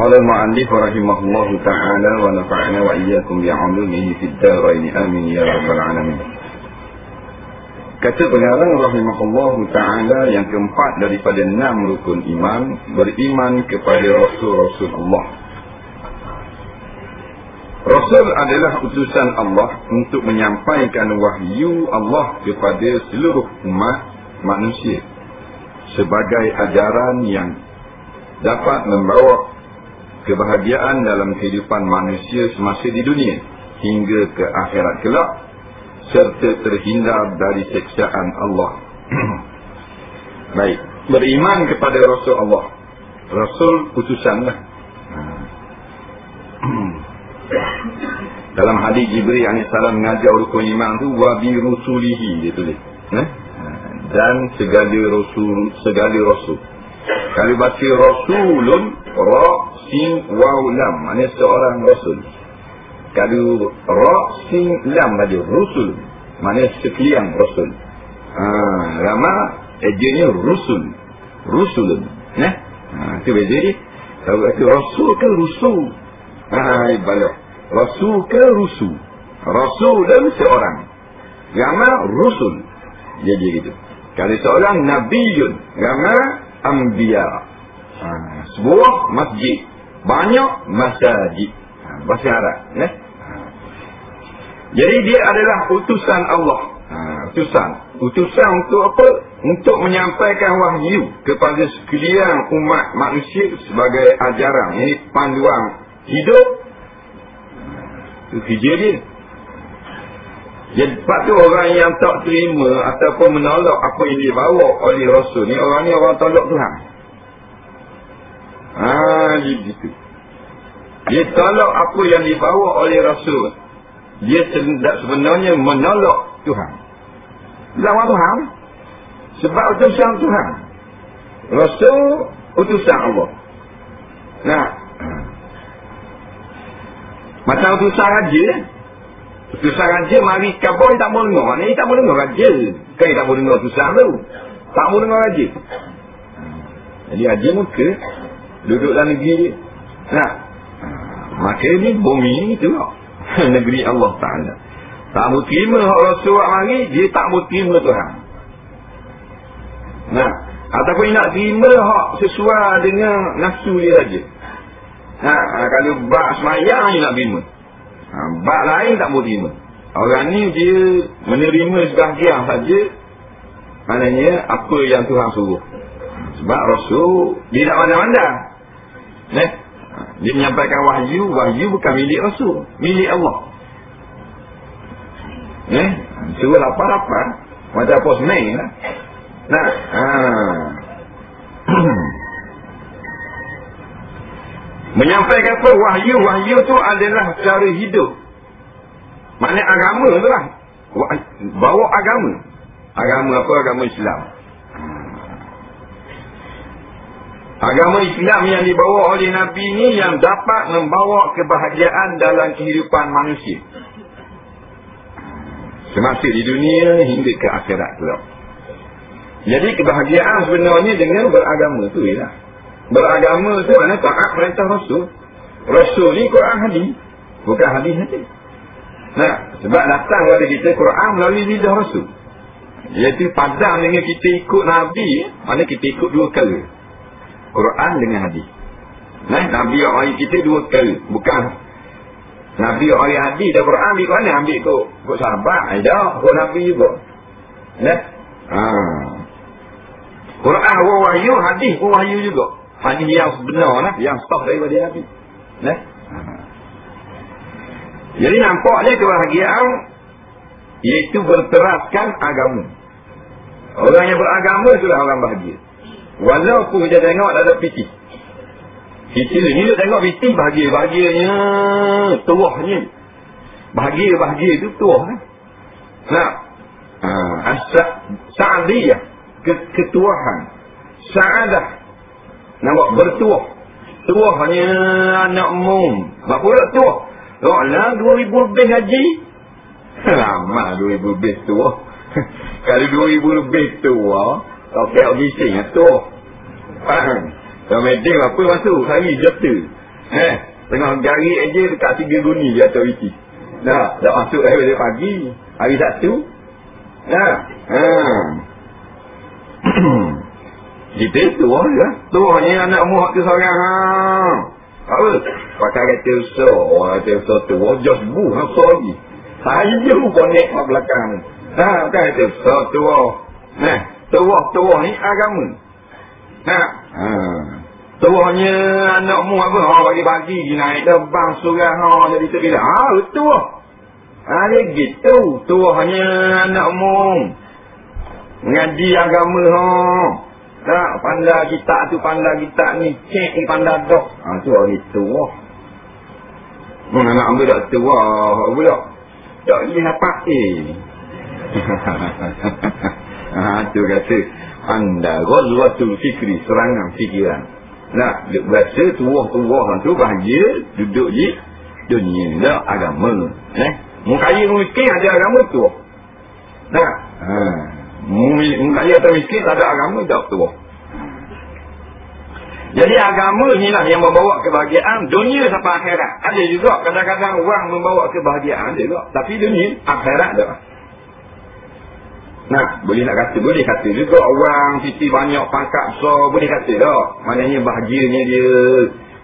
Qala al-mu'allif rahimahullahu ta'ala wa nafa'ana wa iyyakum bi'ulumihi fid dharain amin ya rabbal alamin. Kata pengarang rahimahullahu ta'ala yang keempat daripada 6 rukun iman, beriman kepada Rasul-Rasul Allah. Rasul adalah utusan Allah untuk menyampaikan wahyu Allah kepada seluruh umat manusia sebagai ajaran yang dapat membawa kebahagiaan dalam kehidupan manusia semasa di dunia hingga ke akhirat kelak, serta terhindar dari siksaan Allah. Baik, beriman kepada Rasul Allah. Rasul utusanlah. Dalam hadis Jibril AS mengajar rukun iman tu, wa bi rusulihi, dia tulis. Dan segala rasul. Kalau baca rasulun, ra sin waw lam, maknanya seorang rasul. Kalau ra sin lam saja, rusul, maknanya sekalian rasul. Lama ejanya rusul, rusulun. Itu beza dia. Kalau kata rasul ke rusul, balik. Rasul ke rusul. Rasul dan seorang. Lama rusul. Jadi gitu. Kalau seorang nabiyun, lama anbiya. Sebuah masjid, banyak masajid. Bahasa Arab, Jadi dia adalah utusan Allah. Utusan untuk apa? Untuk menyampaikan wahyu kepada sekalian umat manusia sebagai ajaran. Ini panduan hidup. Itu kerja dia. Jadi sebab tu orang yang tak terima ataupun menolak apa yang dibawa oleh Rasul ni, orang ni orang tolak Tuhan. Gitu. Dia tolak apa yang dibawa oleh Rasul. Dia sebenarnya menolak Tuhan. Lawan Tuhan. Sebab utusan Tuhan. Rasul utusan Allah. Macam utusan raja. Utusan raja mari kabur tak mau dengar. Ni tak mau dengar raja. Kan tak mau dengar utusan tu. Tak mau dengar raja. Jadi raja muka duduk dalam negeri dia. Maka ni bumi tu lah. Negeri Allah Ta'ala. Tak mau terima hak Rasul mari, dia tak mau terima Tuhan. Ataupun nak terima hak sesuai dengan nafsu dia saja. Kalau bak semayang dia nak terima. Bak lain tak mau terima. Orang ni dia menerima sebahagian saja. Maknanya apa yang Tuhan suruh. Sebab Rasul dia tak pandang-pandang. Dia menyampaikan wahyu. Wahyu bukan milik Rasul, milik Allah. Suruh lapar-lapar macam apa senang lah. Menyampaikan apa? Wahyu tu adalah cara hidup. Maknanya agama tu lah. Bawa agama. Agama apa? Agama Islam. Agama Islam yang dibawa oleh Nabi ni yang dapat membawa kebahagiaan dalam kehidupan manusia semasa di dunia hingga ke akhirat kelak. Jadi kebahagiaan sebenarnya dengan beragama tu ialah. Beragama tu mana taat perintah Rasul. Rasul ni Quran hadis, bukan hadis saja. Sebab datang kepada kita Quran melalui lidah Rasul. Iaitu padang dengan kita ikut Nabi, mana kita ikut dua kali. Quran dengan hadis. Nabi orang kita dua kali. Bukan Nabi orang hadis dan Quran ambil mana? Ambil ikut sahabat. Ikut Nabi juga. Quran wahyu, hadis wahyu juga. Hadis yang benar lah, yang sah daripada Nabi. Jadi nampaknya kebahagiaan iaitu berteraskan agama. Orang yang beragama itulah orang bahagia. Walaupun dia tengok tak ada piti. Kita ni dia tengok piti bahagia-bahagianya, tuahnya. Bahagia tu tuah kan. Sa'adiyah, ketuahan. Sa'adah, nampak bertuah. Tuahnya anak mum. Berapa pula tuah? Lah 2000 lebih haji. Lama 2000 lebih tuah. Kalau 2000 lebih tuah, kau bising tuah. Kalau meeting apa masuk hari jatuh. Tengah gari aja dekat 3 guni di atas wiki. Dah masuk dari pagi. Hari Sabtu. Kita tua lah. Tuanya anak muak tu seorang. Apa? Pakai kereta besar. Kereta besar tua. Just bu. Besar lagi. Saya bonek kat belakang. Kan kereta besar tua. Tua ni agama. Tuanya anak muak apa? Pagi-pagi naik terbang surah. Jadi terbilang. Betul. Dia gitu. Tuanya anak muak. Ngaji agama. Pandai kita tu pandai kita ni cek ni pandai dok. Tu orang itu. Anak ambil dak tua pula. Tak dia apa tu kata anda ghazwatul fikri, serangan fikiran. Biasa tua-tua tu bahagia duduk di dunia dak agama. Mukaya miskin ada agama tu. Kaya atau miskin tak ada agama tak tua. Jadi agama inilah yang membawa kebahagiaan dunia sampai akhirat. Ada juga kadang-kadang orang membawa kebahagiaan juga, tapi dunia akhirat tak. Boleh kata juga orang siti banyak pangkat besar, boleh kata tak. Maknanya bahagianya dia.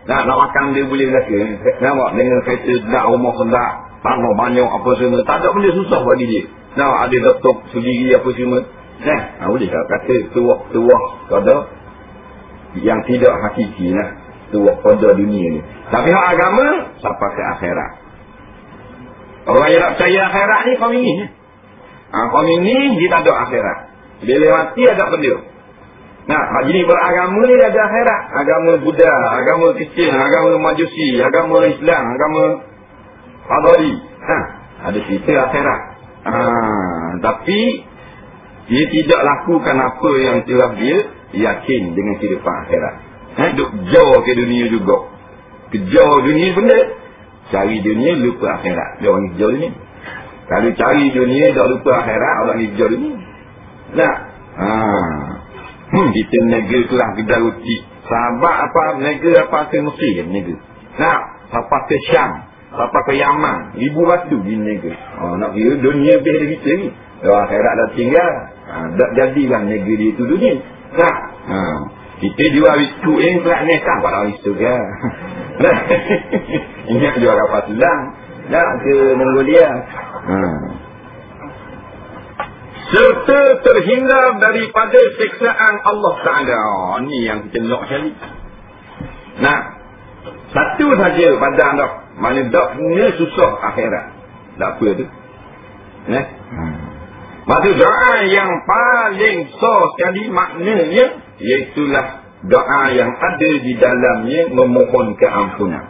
Nak makan dia boleh kata. Nampak dengan kereta sedap, rumah sedap, tanah banyak apa semua. Tak ada benda susah bagi dia. Ada laptop sendiri apa semua. Boleh tak kata tuah pada yang tidak hakiki lah. Tuah pada dunia ni. Tapi hak agama sampai ke akhirat. Orang yang tak percaya akhirat ni kaum ini. Kaum ini dia tak ada akhirat. Bila mati ada benda. Hak jenis beragama ni ada akhirat. Agama Buddha, agama Kristian, agama Majusi, agama Islam, agama Hadari. Ada cerita akhirat. Tapi dia tidak lakukan apa yang telah dia yakin dengan kehidupan akhirat. Duk jauh ke dunia juga. Kejauh dunia benda. Cari dunia lupa akhirat. Dia orang kejauh dunia. Kalau cari dunia tak lupa akhirat, orang kejauh dunia. Kita negara kelas kedai roti. Sahabat apa negara apa ke Mesir negara. Sampai ke Syam, sampai ke Yaman, 1000 batu di negara. Nak kira dunia lebih dari kita ni. Akhirat dah tinggal. Tak jadilah negeri itu dunia. Kita jual itu kelak nekah pada hari itu kan. Ingat jual kapal selam. Ke Mongolia. Serta terhindar daripada siksaan Allah Ta'ala. Ini yang kita nak cari. Satu saja pada anda. Mana tak punya susah akhirat. Tak apa tu. Maksud doa yang paling sah sekali maknanya iaitulah doa yang ada di dalamnya memohon keampunan.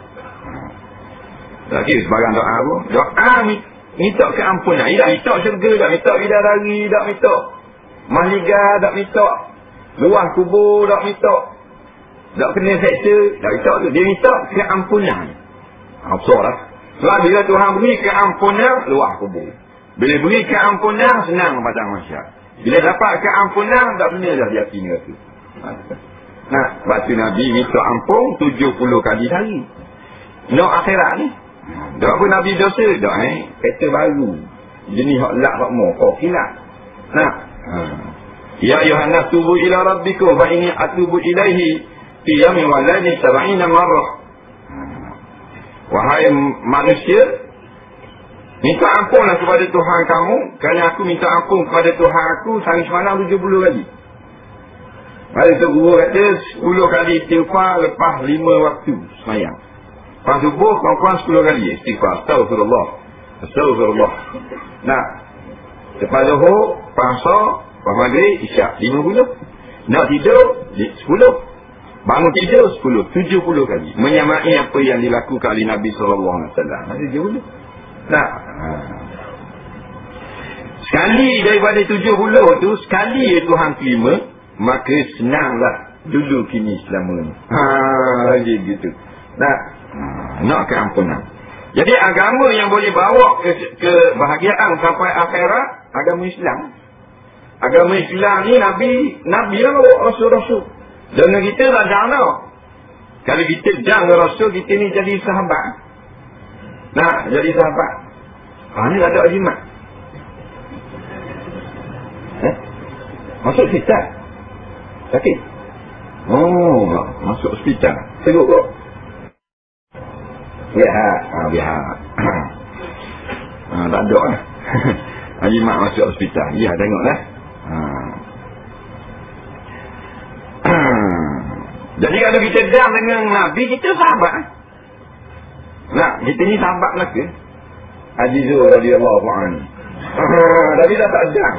Lagi sebarang doa apa? Doa minta keampunan. Tak minta syurga, tak minta bidadari, tak minta mahliga, tak minta luah kubur, tak minta tak kena seksa, tak minta tu. Dia minta keampunan. Besar lah. Sebab bila Tuhan beri keampunan, luah kubur. Bila beri keampunan, senang pada manusia. Bila dapat keampunan, tak benar dah dia kini tu. Batu Nabi minta ampun 70 kali sehari. Nak akhirat ni. Tak apa Nabi dosa. Tak kata baru. Jenis hak lak hak mau. Kau kilap. Ya Yohanes tubu ila rabbikum wa inni atubu ilaihi fi yamin wa lailin 70 marrah. Wahai manusia, minta ampunlah kepada Tuhan kamu. Kerana aku minta ampun kepada Tuhan aku sehari semalam 70 kali. Ada tu guru kata 10 kali istighfar lepas 5 waktu semayang. Lepas subuh kawan-kawan 10 kali istighfar. Astagfirullah. Lepas zuhur, pasar, lepas maghrib, isyak 50. Nak tidur 10. Bangun tidur 10, 70 kali. Menyamai apa yang dilakukan oleh Nabi SAW. 70. Sekali daripada 70 tu, sekali Tuhan terima, maka senanglah dulu kini selama ni. Lagi gitu. Nak keampunan. Jadi agama yang boleh bawa kebahagiaan sampai akhirat, agama Islam. Agama Islam ni Nabi lah bawa rasul-rasul. Dengan kita tak jana. Kalau kita jang Rasul, kita ni jadi sahabat. Nah, jadi sahabat. Ni ada ajimat. Masuk hospital. Sakit. Oh, masuk hospital. Teruk kok. Biar. Tak ada lah. Ajimat masuk hospital. Ya, tengoklah. Jadi kalau kita dam dengan Nabi, kita sahabat. Nah, kita ni sahabat Melaka. Haji Zul radhiyallahu anhu. Tapi dah tak dam.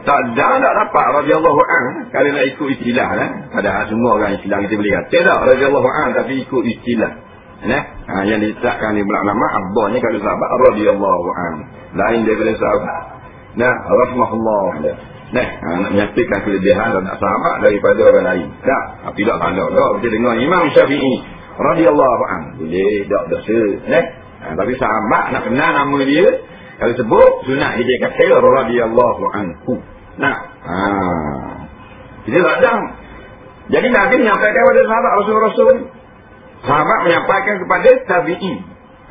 Tak dapat radhiyallahu anhu. Kalau nak ikut istilah lah. Padahal semua orang istilah kita boleh kata tak radhiyallahu anhu, tapi ikut istilah. Yang ditetapkan di ulama abdahnya kalau sahabat radhiyallahu anhu. Lain daripada sahabat. Nah, rahmatullah. Nak menyatakan kelebihan dan sahabat daripada orang lain. Tak, tapi tak ada. Kita dengar Imam Syafi'i radhiyallahu anhu. Boleh tak dosa. Tapi sahabat nak kenal nama dia, kalau sebut sunat dia kata radhiyallahu anhu. Kita tak ada. Jadi Nabi menyampaikan kepada sahabat Rasul-Rasul. Sahabat menyampaikan kepada tabi'in.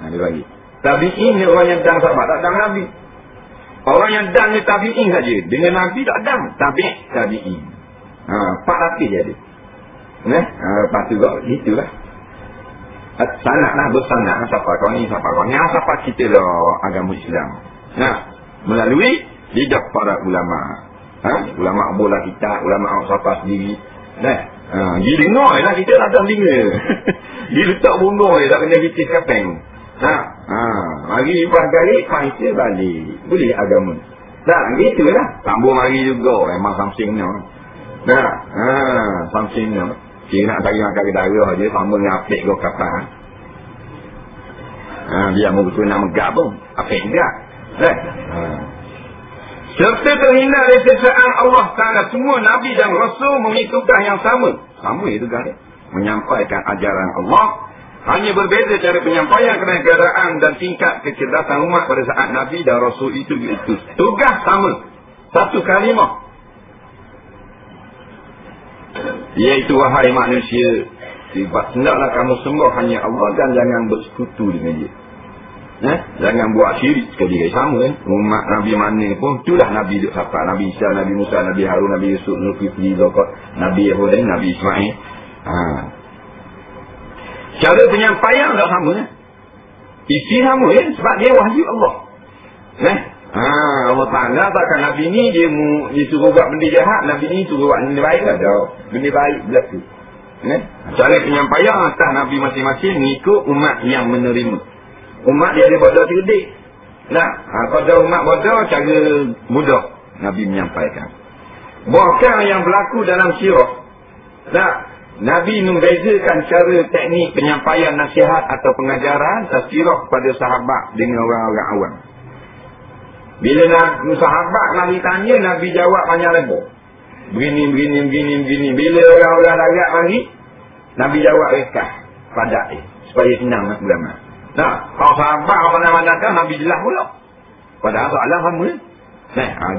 Dia bagi. Tabi'in ni orang yang dang sahabat, tak dang Nabi. Orang yang dang ni tabi'in saja. Dengan Nabi tak dang. Tabi'in. 400 dia ada. Lepas tu kok, itulah. Sanat lah, bersanat. Siapa kau ni, siapa kau ni. Siapa kita lah agama Islam. Melalui lidah para ulama. Ulama bola kita, ulama siapa sendiri. Dia dengar lah, kita tak ada dengar. Dia letak bunuh dia, tak kena kita kapeng. Mari lepas garik, kita balik. Boleh agama. Tak, gitu lah. Tambung mari juga. Memang something no. Something no. Dia nak cari makan ke darah je, sama dengan apik ke kapal. Dia mau betul nak megap pun. Apik megap. Serta terhindar dari siksaan Allah Ta'ala. Semua Nabi dan Rasul memiliki tugas yang sama. Sama itu kan. Menyampaikan ajaran Allah. Hanya berbeza cara penyampaian kerana keadaan dan tingkat kecerdasan umat pada saat Nabi dan Rasul itu. Tugas sama. Satu kalimah. Iaitu wahai manusia. Hendaklah kamu sembah hanya Allah dan jangan bersekutu dengan dia. Jangan buat syirik sekali. Sama umat Nabi mana pun. Itulah Nabi duduk sahabat. Nabi Isa, Nabi Musa, Nabi Harun, Nabi Yusuf, Zulkifli, Nabi Yahudan, Nabi Ismail. Cara penyampaian tak sama. Isi sama sebab dia wahyu Allah. Allah Ta'ala takkan Nabi ni dia suruh buat benda jahat, Nabi ni suruh buat benda baik lah. Benda baik berlaku. Cara penyampaian atas Nabi masing-masing mengikut umat yang menerima. Umat dia ada bodoh cerdik. Pada umat bodoh cara mudah Nabi menyampaikan. Bahkan yang berlaku dalam sirah. Nabi membezakan cara teknik penyampaian nasihat atau pengajaran tazkirah kepada sahabat dengan orang-orang awam. Bila sahabat mari tanya, Nabi jawab banyak lebar. Begini. Bila orang-orang larat mari, Nabi jawab rekah. Padat supaya senang nak ulama. Kalau sahabat mana-mana kan Nabi jelas pula. Padahal soalan sama.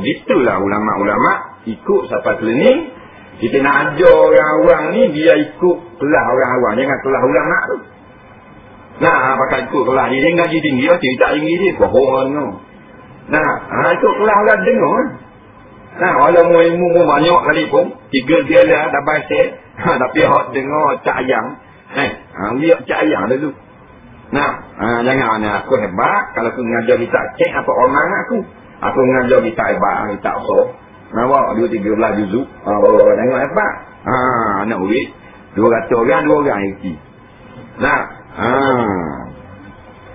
Gitulah ulama-ulama ikut sampai keliling. Kita nak ajar orang awam ni, dia ikut kelas orang awam. Jangan kelas ulama tu. Pakai ikut kelas dia. Dia gaji tinggi, cerita tinggi dia. Bohong no. Ikut kelas orang dengar. Walaupun ilmu pun banyak kali pun. 3 dia lah, dah baca. Tapi hak dengar cak ayam. Lihat cak ayam dulu. Jangan aku hebat. Kalau aku mengajar kita, cek apa orang aku. Aku mengajar kita hebat, kita so. Bawa 2-13 juzuk. Bawa tengok hebat. Nak murid 200 orang, 2 orang isi.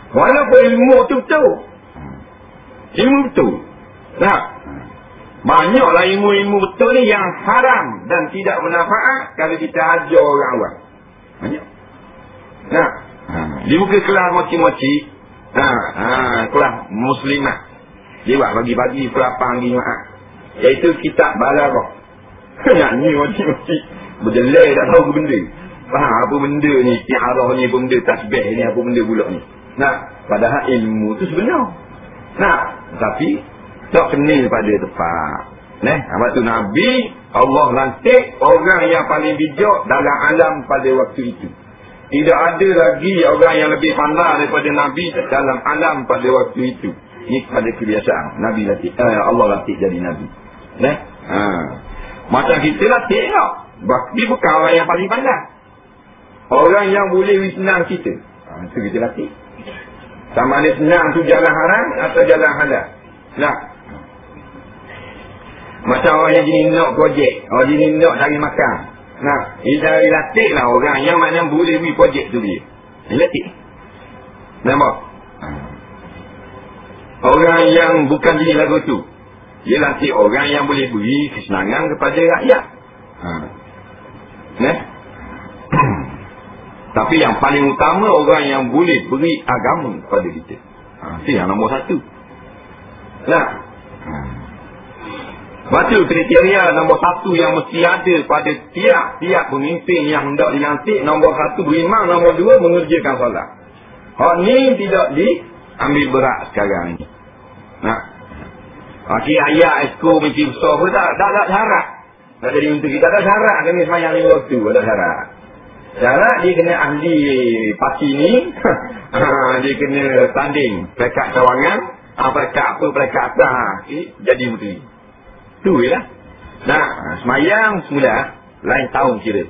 Walaupun ilmu tu betul. Ilmu betul. Banyaklah ilmu-ilmu betul ni yang haram dan tidak bermanfaat kalau kita ajar orang awam. Banyak. Di muka kelas moci-moci. Kelas muslimah. Dia buat bagi-bagi pelapang di Jumaat. Iaitu kitab Balarah. Ni moci-moci. Berjelai tak tahu benda. Apa benda ni? Tiarah ni apa benda? Tasbih ni apa benda pula ni? Padahal ilmu tu sebenar. Tapi tak kenal pada tempat. Apa tu Nabi Allah lantik orang yang paling bijak dalam alam pada waktu itu. Tidak ada lagi orang yang lebih pandai daripada Nabi dalam alam pada waktu itu. Ini pada kebiasaan Nabi lantik, Allah lantik jadi Nabi. Macam kita lantik tak? Dia bukan orang yang paling pandai. Orang yang boleh senang kita. Itu kita lantik. Sama ada senang tu jalan haram atau jalan halal. Macam orang yang jenis nak projek, orang jenis nak cari makan. Dia cari latih lah orang yang mana boleh beri projek tu dia. Dia latih. Nampak? Orang yang bukan jenis lagu tu, dia latih orang yang boleh beri kesenangan kepada rakyat. Tapi yang paling utama orang yang boleh beri agama kepada kita. Itu yang nombor satu. Baca kriteria nombor satu yang mesti ada pada tiap-tiap pemimpin yang hendak dilantik. Nombor satu beriman, nombor dua mengerjakan solat. Hak ni tidak diambil berat sekarang ni. Ayat ekor mesti besar pun tak ada syarat. Tak jadi untuk kita ada syarat kena semayang 5 waktu, ada syarat. Syarat dia kena ahli parti ni. Dia kena tanding perekat cawangan, perekat apa, perekat atas. Jadi menteri. Tu je lah. Semayang semula lain tahun kira.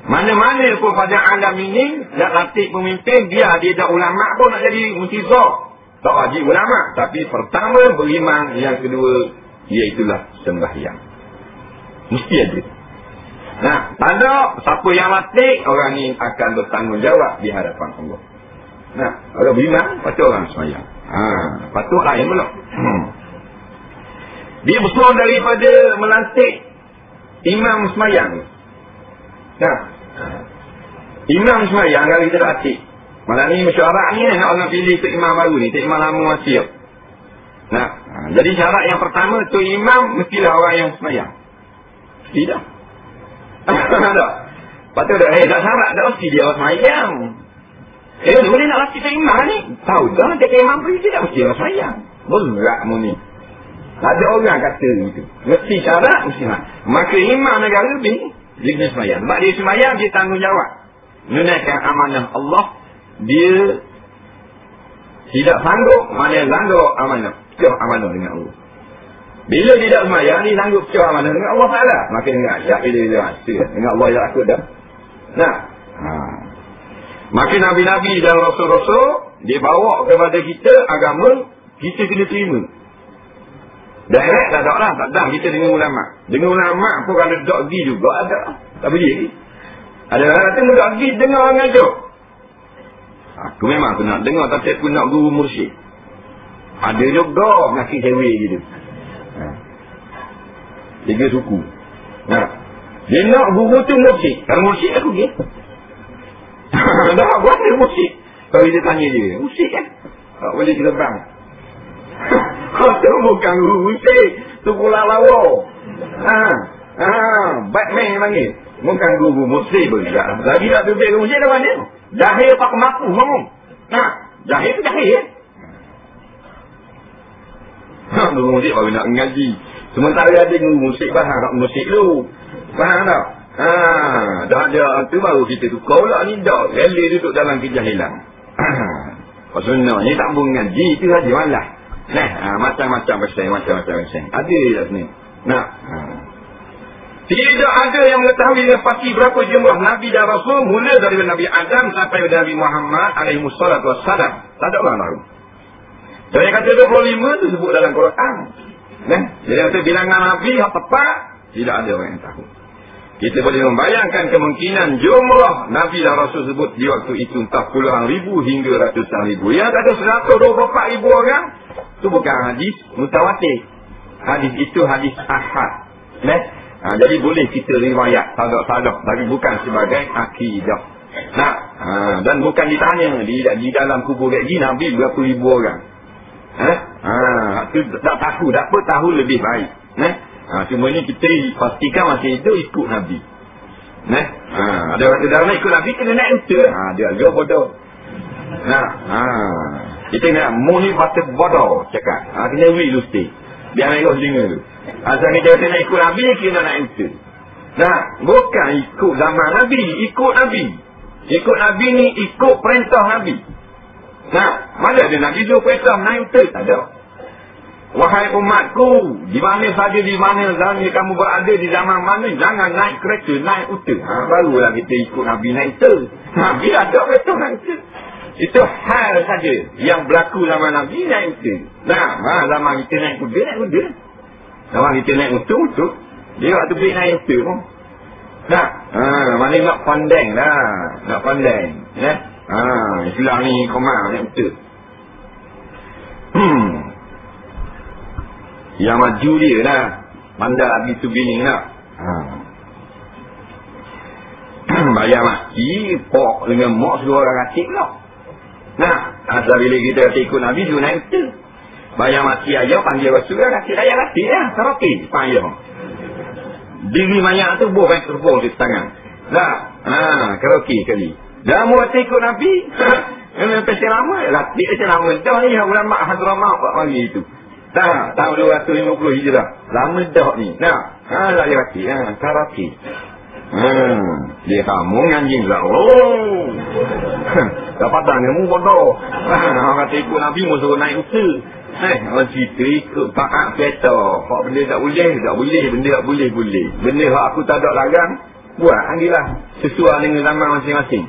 Mana-mana pun pada alam ini nak lantik pemimpin, dia tak ulama pun nak jadi muntizah. Tak wajib ulama. Tapi pertama beriman, yang kedua iaitulah sembahyang. Mesti ada. Tanda siapa yang lantik, orang ni akan bertanggungjawab di hadapan Allah. Orang beriman, patut orang semayang. Patut lain pula. Dia bersuara daripada melantik imam semayang. Imam semayang kalau kita lantik. Malah ni mesyuarat ni nak orang pilih tu imam baru ni, tu imam lama masih. Jadi syarat yang pertama tu imam mestilah orang yang semayang. Tidak. Tak. Patut dah, tak syarat dah mesti dia orang semayang. Dia boleh nak lantik tu imam ni. Tahu dah dia imam pun tidak mesti orang semayang. Berat mu ni. Tak ada orang kata itu. Mesti syarat, mesti nak. Maka imam negara lebih, dia kena semayang. Sebab dia semayang, dia tanggungjawab. Menunaikan amanah Allah. Dia tidak sanggup, mana sanggup amanah. Pecah amanah dengan Allah. Bila dia tak semayang, dia sanggup pecah amanah dengan Allah Ta'ala. Maka dengan ayat bila dia rasa dengan Allah yang takut dah. Maka Nabi-Nabi dan Rasul-Rasul, dia bawa kepada kita agama, kita kena terima. Direct tak ada lah, tak ada kita dengan ulama. Dengan ulama pun kalau dok pergi juga ada. Tak boleh lagi. Ada orang kata dok pergi dengar orang ajar. Aku memang aku nak dengar, tapi aku nak guru mursyid. Ada juga ngasih cewek gitu. Tiga suku. Dia nak guru tu mursyid. Kalau mursyid aku pergi. Tak buat dia mursyid. Kalau dia tanya dia, mursyid kan? Tak boleh kita bang. Itu bukan guru musik. Itu pula lawa. Batman panggil. Bukan guru musik pun juga. Lagi tak tubik guru musik dah mana? Jahil tak kemaku ngomong. Jahil tu jahil. Guru musik baru nak ngaji. Sementara ada guru musik faham tak musik lu. Faham tak? Dah ada tu baru kita tukar pula ni. Dah rela duduk dalam kejahilan. Pasal ni tak boleh ngaji. Itu saja malah. Macam-macam pasal, macam-macam pasal. Ada tak sini? Tidak ada yang mengetahui dengan pasti berapa jumlah Nabi dan Rasul mula dari Nabi Adam sampai Nabi Muhammad alaihi wassalam. Tak ada orang tahu. Saya kata 25 tu sebut dalam Quran. Jadi kata bilangan Nabi yang tepat, tidak ada orang yang tahu. Kita boleh membayangkan kemungkinan jumlah Nabi dan Rasul sebut di waktu itu entah puluhan ribu hingga ratusan ribu. Yang kata 124 ribu orang, itu bukan hadis mutawatir. Hadis itu hadis ahad. Jadi boleh kita riwayat sadak-sadak, tapi bukan sebagai akidah. Dan bukan ditanya di dalam kubur gaji Nabi berapa ribu orang. Tak tahu, tak apa, tahu lebih baik. Cuma ni kita pastikan masa itu ikut Nabi. Ada orang kata nak ikut Nabi kena naik unta. Dia agak bodoh. Kita nak muni patut bodoh cakap. Kena wheel mesti. Biar mereka telinga tu. Asal kita kata nak ikut Nabi, kena nak ikut. Nah, bukan ikut zaman Nabi, ikut Nabi. Ikut Nabi ni ikut perintah Nabi. Nah, mana ada Nabi tu perintah naik ikut? Tak ada. Wahai umatku, di mana saja, di mana zaman kamu berada, di zaman mana, jangan naik kereta, naik unta. Barulah kita ikut Nabi naik unta. Nabi ada kereta naik unta. Itu hal saja yang berlaku zaman Nabi naik unta. Nah, zaman kita naik kuda, naik kuda. Zaman kita naik unta. Dia waktu beli naik unta pun. Nah, mana nak pandang lah. Nak pandang. Islam ni komar naik unta. Yang maju dia lah. Mandal habis tu bini lah. Bayar maki, pok dengan mak suruh orang atik lah. Nah, asal bila kita kata ikut Nabi, dia naik unta. Bayar maki aja, panggil Rasulullah, atik raya atik lah. Karaoke, panggil. Diri mayat tu buah mikrofon di tangan. Nah, karaoke kali. Dah mau ikut Nabi. Memang pasal lama. Atik pasal lama. Dah ni, ulama Hadramah Pak panggil itu. Tahun 250 Hijrah. Lama dah ni. Lagi-lagi. Karaoke. Dia kamu nganjing lah. Dapat tangan mu bodoh. Orang kata ikut Nabi mu suruh naik unta. Orang cerita ikut pakat kereta. Hak benda tak boleh. Tak boleh. Benda tak boleh. Boleh. Benda hak aku tak ada larang. Buat. Ambillah. Sesuai dengan zaman masing-masing.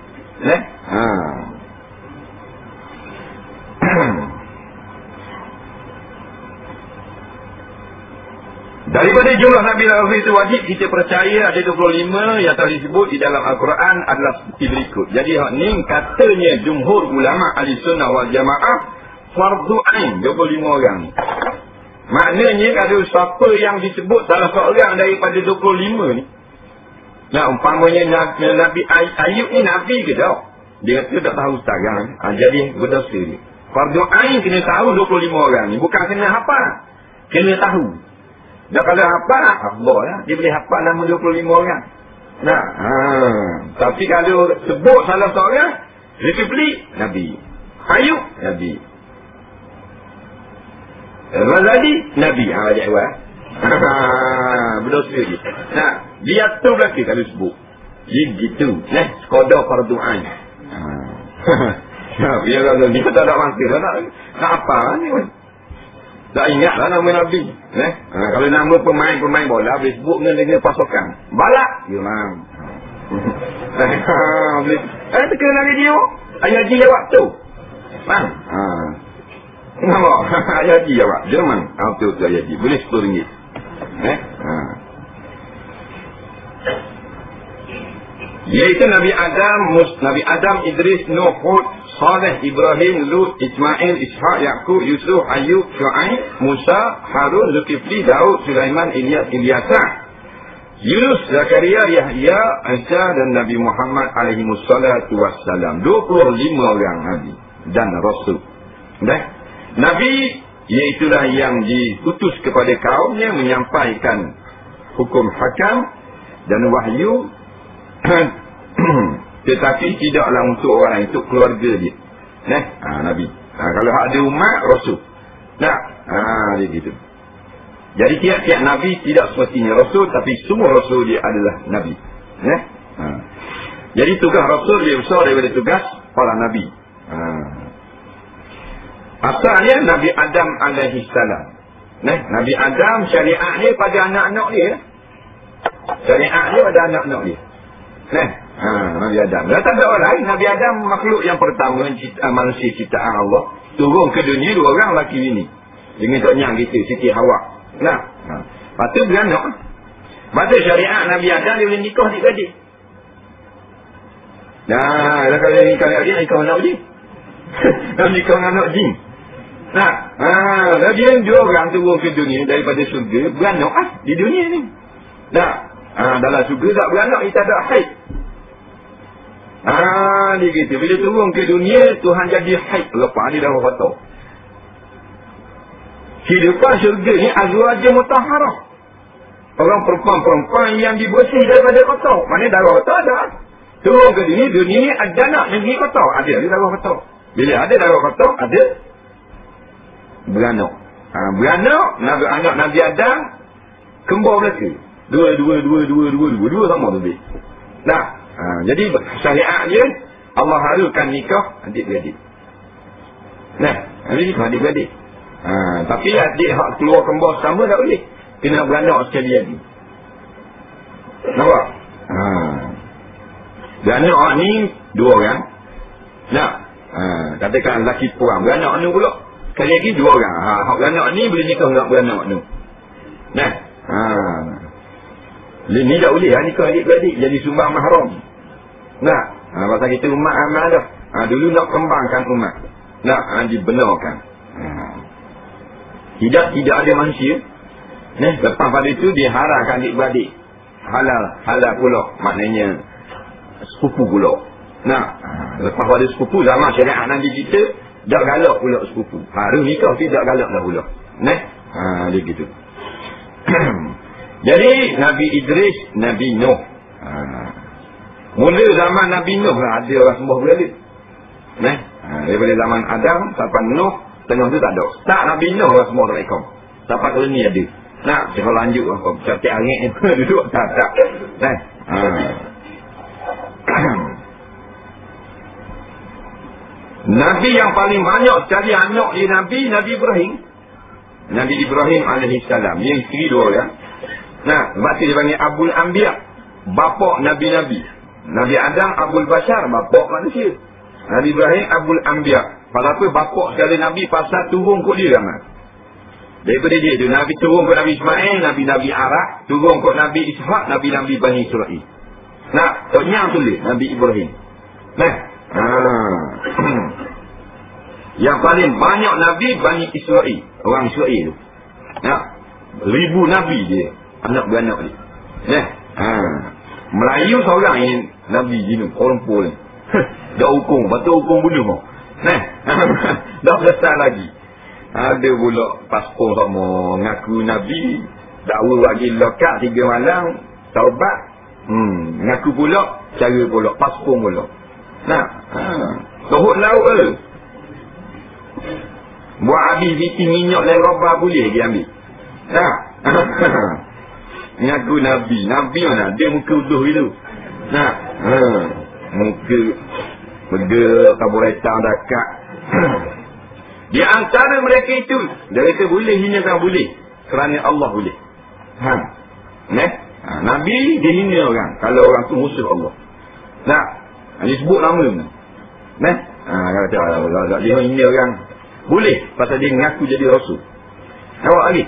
Daripada jumlah Nabi Rasul itu wajib kita percaya ada 25 yang telah disebut di dalam Al-Quran adalah seperti berikut. Jadi hak ni katanya jumhur ulama ahli sunnah wal jamaah fardu ain 25 orang. Maknanya ada siapa yang disebut salah seorang daripada 25 ni. Nah, umpamanya Nabi Ayub ni Nabi ke tak? Dia kata tak tahu sekarang. Jadi berdosa dia. Fardu ain kena tahu 25 orang ni. Bukan kena hafal. Kena tahu. Dan kalau hafal, Allah lah. Dia boleh hafal nama 25 orang. Nah, tapi kalau sebut salah seorang, Zulkifli, Nabi. Ayub, Nabi. Razali, Nabi. Ajak awal. Berdosa dia. Nah, dia tu belakang kalau sebut. Dia gitu. Sekodah fardu ain. Biar kalau dia tak ada masa. Nak apa ni pun. Tak ingatlah nama Nabi. Kalau nama pemain bola, boleh sebut dengan pasukan. Balak. Ya, mam. Tekan lagi dia. Ayah Haji jawab tu. Mam. Nampak? Ayah Haji jawab. Jerman. Tu Ayah Haji. Boleh RM10. Iaitu Nabi Adam, Idris, Nuh, Hud, Saleh, Ibrahim, Lut, Ismail, Ishaq, Yaqub, Yusuf, Ayub, Shu'aib, Musa, Harun, Zulkifli, Daud, Sulaiman, Ilyasa, Yunus, Zakaria, Yahya, Isa dan Nabi Muhammad alaihi wassalatu wassalam. 25 orang Nabi dan Rasul. Nabi iaitulah yang diutus kepada kaumnya menyampaikan hukum hakam dan wahyu. Tetapi tidaklah untuk orang lain, untuk keluarga dia. Nabi. Kalau ada umat, Rasul. Dia gitu. Jadi tiap-tiap Nabi tidak semestinya Rasul, tapi semua Rasul dia adalah Nabi. Jadi tugas Rasul dia besar daripada tugas para Nabi. Asalnya Nabi Adam alaihi salam. Nabi Adam syariat dia pada anak-anak dia. Syariat dia pada anak-anak dia. Nabi Adam. Tak ada orang lain. Nabi Adam makhluk yang pertama manusia ciptaan Allah. Turun ke dunia 2 orang laki bini. Dengan toknya kita Siti Hawa. Lepas tu beranak. Pada syariat Nabi Adam dia boleh nikah adik-adik. Kalau dia nikah adik, nikah anak jin. Nikah anak jin. Dia 2 orang turun ke dunia daripada surga. Beranak di dunia ni. Dalam surga tak beranak, kita ada haid. Dia gitu. Bila turun ke dunia, Tuhan jadi haid. Lepas dia dah kotor. Kehidupan syurga ni azwajah mutahharah. Orang perempuan-perempuan yang dibersih daripada kotor. Mana darah kotor ada. Turun ke dunia ni ada anak negeri kotor. Ada darah kotor. Bila ada darah kotor, ada beranak. Beranak, anak Nabi Adam, kembar mereka. Dua sama lebih. Nah, jadi syariat dia, Allah halalkan nikah adik-beradik. Nah, adik-beradik. Tapi adik hak keluar kembar sama tak boleh. Kena beranak sekali lagi. Nampak? Beranak ni 2 orang. Nah, katakan lelaki perang. Beranak ni pula sekali lagi 2 orang. Hak beranak ni boleh nikah dengan beranak ni. Nah, ni tak boleh nikah adik-beradik jadi sumbang mahram. Nah, pasal kita umat amal dah. Dulu nak kembangkan umat. Nak dibenarkan. Tidak ada manusia. Lepas pada itu dia haramkan adik-beradik. Halal pula. Maknanya sepupu pula. Nah, lepas pada sepupu zaman syariat Nabi kita dak galak pula sepupu. Harus nikah tidak galak dah pula. Dia gitu. Jadi Nabi Idris, Nabi Nuh. Mula zaman Nabi Nuh lah ada orang sembah berhala. Daripada zaman Adam sampai Nuh, tengah tu tak ada. Tak Nabi Nuh orang sembah mereka. Sampai kali ni ada. Nah, kita lanjut apa? Setiap angin ni duduk tak. Nabi yang paling banyak sekali anak dia Nabi Ibrahim. Nabi Ibrahim alaihissalam. Dia isteri 2 orang. Nah, sebab tu dia panggil Abul Anbiya. Bapak Nabi-Nabi. Nabi Adam Abul Bashar, bapak manusia. Nabi Ibrahim Abul Anbiya. Pasal apa bapak sekali Nabi pasal turun kot dia ramai. Daripada dia tu Nabi turun kot Nabi Ismail, Nabi-Nabi Arab, turun kot Nabi Ishak, Nabi-Nabi Bani Israel. Nah, toknya tulis Nabi Ibrahim. Nah, yang paling banyak Nabi Bani Israel, orang Israel tu. Nah, 1000 Nabi dia, anak beranak dia. Melayu seorang yang Nabi jenis kormpol ni. Dah hukum, patut hukum bunuh kau. Dah selesai lagi. Ada pula paspor sama ngaku Nabi, dakwa bagi lekat 3 malam, taubat. Ngaku pula, cara pula paspor pula. Tohut laut buat habis biti minyak dan robah boleh dia ambil. Ngaku Nabi mana? Dia muka uduh itu. Muka beda kaburetang dekat. Di antara mereka itu, mereka boleh hinakan boleh. Kerana Allah boleh. Nabi dia hina orang. Kalau orang tu musuh Allah. Dia sebut nama ni. Kalau dia hina orang, boleh. Pasal dia mengaku jadi Rasul. Nampak lagi?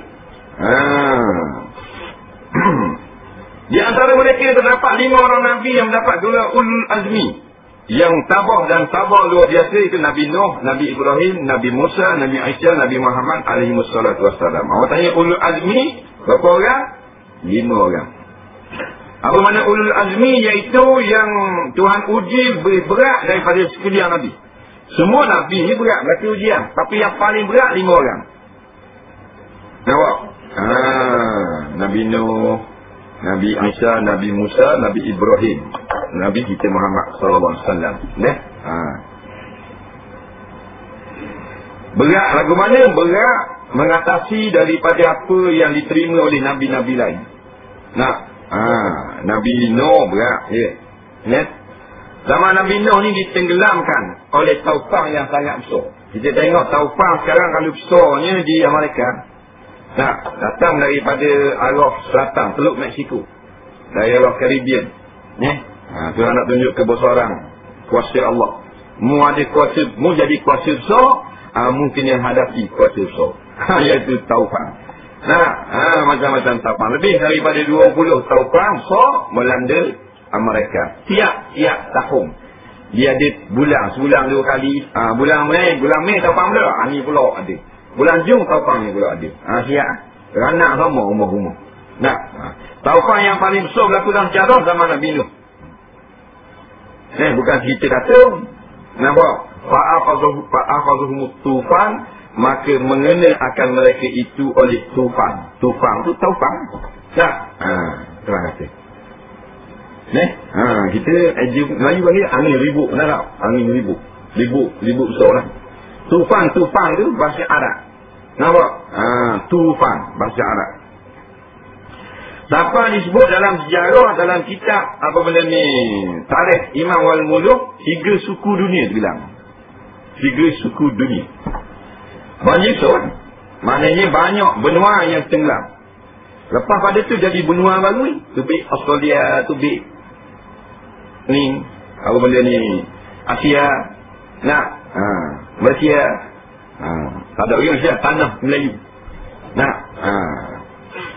Di antara mereka terdapat 5 orang Nabi yang mendapat gelar Ulul Azmi. Yang tabah dan sabar luar biasa itu Nabi Nuh, Nabi Ibrahim, Nabi Musa, Nabi Isa, Nabi Muhammad alaihi wassalatu wassalam. Awak tanya Ulul Azmi berapa orang? 5 orang. Apa makna Ulul Azmi? Iaitu yang Tuhan uji berat daripada sekalian Nabi. Semua Nabi ni berat berarti ujian. Tapi yang paling berat 5 orang. Nampak? Nabi Nuh, Nabi Isa, Nabi Musa, Nabi Ibrahim, Nabi kita Muhammad sallallahu alaihi wasallam. Berat lagu mana? Berat mengatasi daripada apa yang diterima oleh nabi-nabi lain. Nabi Nuh berat ya. Zaman Nabi Nuh ni ditenggelamkan oleh taufan yang sangat besar. Kita tengok taufan sekarang kalau besarnya di Amerika. Datang daripada arah selatan, Teluk Meksiko. Dari arah Caribbean. Tuhan nak tunjuk kebesaran kuasa Allah. Mu ada kuasa, mu jadi kuasa besar, mungkin yang hadapi kuasa besar. Iaitu taufan. Macam-macam taufan. Lebih daripada 20 taufan besar melanda Amerika. Tiap tahun. Dia ada bulan, sebulan 2 kali. Bulan Mei taufan pula. Ni pula ada. Bulan Jun taufan ni pula ada. Siap. Beranak sama rumah-rumah. Taufan yang paling besar berlaku dalam sejarah zaman Nabi Nuh. Bukan cerita kata. Nampak? Fa'afazuhum tufan, maka mengena akan mereka itu oleh tufan. Tufan tu taufan. Terang kata. Kita Melayu panggil angin ribut. Benar tak? Angin ribut. Ribut besar lah. Tufan tu bahasa Arab. Nampak? Tufan bahasa Arab. Siapa disebut dalam sejarah, dalam kitab apa benda ni, Tarikh Imam wal Muluk, 3 suku dunia bilang. 3 suku dunia. Banyak soal. Maknanya banyak benua yang tenggelam. Lepas pada tu jadi benua baru ni. Tubik Australia, tubik ni, apa benda ni, Asia, nak, Malaysia, tak ada orang Malaysia, tanah Melayu. Nak,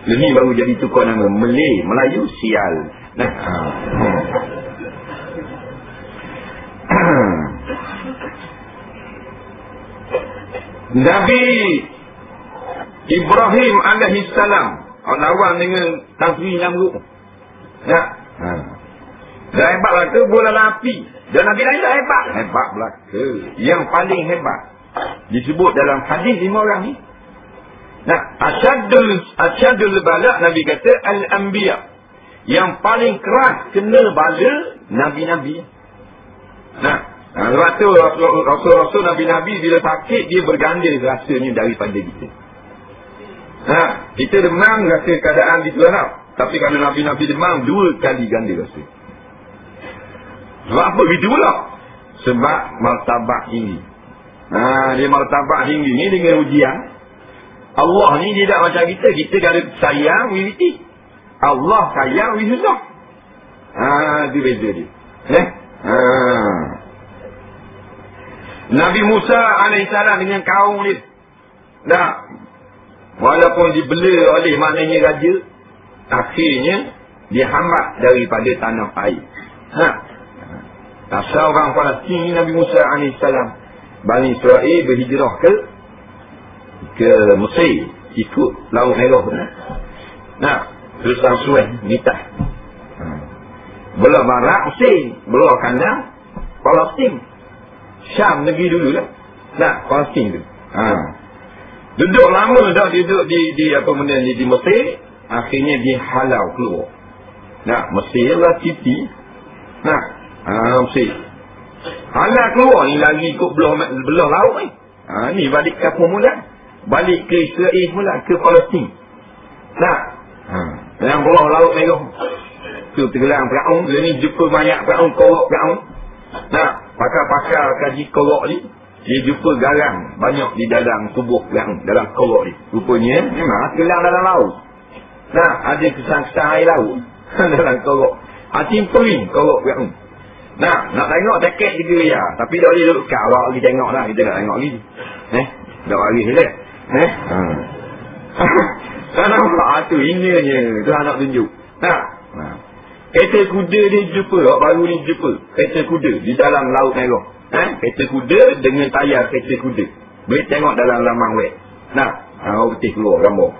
ini baru jadi tukar nama Melayu sial. Nah, Nabi Ibrahim alaihissalam lawan dengan Tanzwi Namrud. Nah, dah hebat lah ke bola api. Dan Nabi lain dah hebat. Hebat belaka. Yang paling hebat disebut dalam hadis 5 orang ni. Nah, asyadul balak, Nabi kata al-anbiya. Yang paling keras kena bala Nabi-Nabi. Nah, sebab tu Rasul Nabi-Nabi bila sakit dia berganda rasanya daripada kita. Nah, kita demam rasa keadaan diterap. Tapi kalau Nabi-Nabi demam 2 kali ganda rasa. Sebab apa begitu pula? Sebab martabat tinggi. Dia martabat tinggi ni dengan ujian. Allah ni dia tak macam kita. Kita kalau sayang, wiriti. Allah sayang, wisusah. Itu beza dia. Nabi Musa alaihissalam dengan kaum dia. Dah. Walaupun dibela oleh maknanya raja, akhirnya dihambat daripada tanah air. Asal orang Palestin Nabi Musa alaihissalam, Bani Israel berhijrah ke Mesir, ikut Laut Merah. Nah, terus Suez, Mitah. Belah barat Mesir, belah kanan Palestin. Syam negeri dulu lah. Nah, Palestin tu. Duduk lama dah duduk di apa benda ni di Mesir, akhirnya dihalau keluar. Nah, Mesir lah Siti. Nah, Mesir. Halau keluar ni lagi ikut belah laut ni. Ni balik ke mula. Balik ke Israel mula, ke Palestin. Nah, yang belah laut Merah. Tu tenggelam Firaun, dia ni jumpa banyak Firaun, korok Firaun. Nah, pakar-pakar kaji korok ni, dia jumpa garam banyak di dalam tubuh Firaun, dalam korok ni. Rupanya memang tenggelam dalam laut. Nah, ada kesan-kesan air laut dalam korok. Cimpering korok Firaun. Nah, nak tengok teket juga ya. Tapi dah boleh duduk kat awak lagi tengok lah. Kita nak tengok lagi. Dah lagi hilang. Tak nampak tu inanya. Tu nak tunjuk. Nah. Kereta kuda dia jumpa. Baru ni jumpa. Kereta kuda di dalam Laut Merah. Kereta kuda dengan tayar kereta kuda. Boleh tengok dalam laman web. Nah. Orang putih keluar gambar.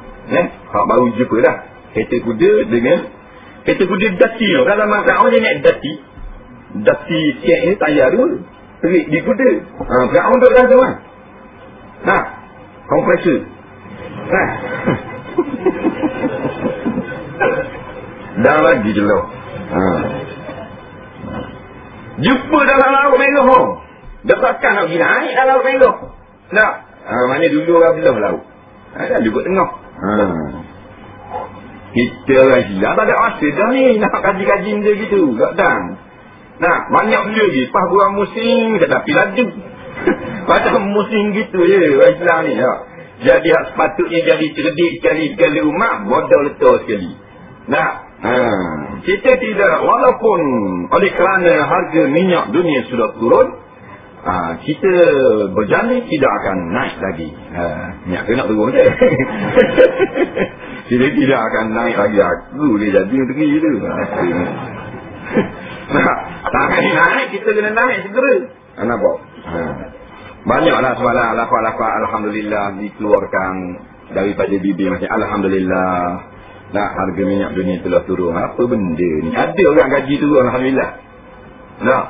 Baru jumpa dah. Kereta kuda dengan kereta kuda dati. Dalam laman dia naik dati. Dati sikit ni tayar tu terik di kuda. Firaun duduk dalam tu kan. Nah, kompresor. Dah lagi jelah. Jumpa dalam Laut Merah. Dah takkan nak pergi naik dalam Laut Merah. Nah, mana dulu orang belah laut. Dah duduk tengah. Kita lagi dah tak ada masa dah ni nak kaji-kaji benda gitu. Tak dan. Nah, banyak benda lagi. Pas buang musim, tetapi laju. Macam musim gitu je, Islam ni. Jadi sepatutnya jadi cerdik sekali umat, bodoh letak sekali. Nah, kita tidak, walaupun oleh kerana harga minyak dunia sudah turun, kita berjanji tidak akan naik lagi. Minyak kena turun je. Kita tidak akan naik lagi. Aku boleh jadi negeri tu. Tak naik, kita kena naik segera. Nampak? Banyaklah semalam lafaz-lafaz alhamdulillah dikeluarkan daripada bibir macam alhamdulillah. Nah, harga minyak dunia telah turun. Apa benda ni? Ada orang gaji turun alhamdulillah. Nah,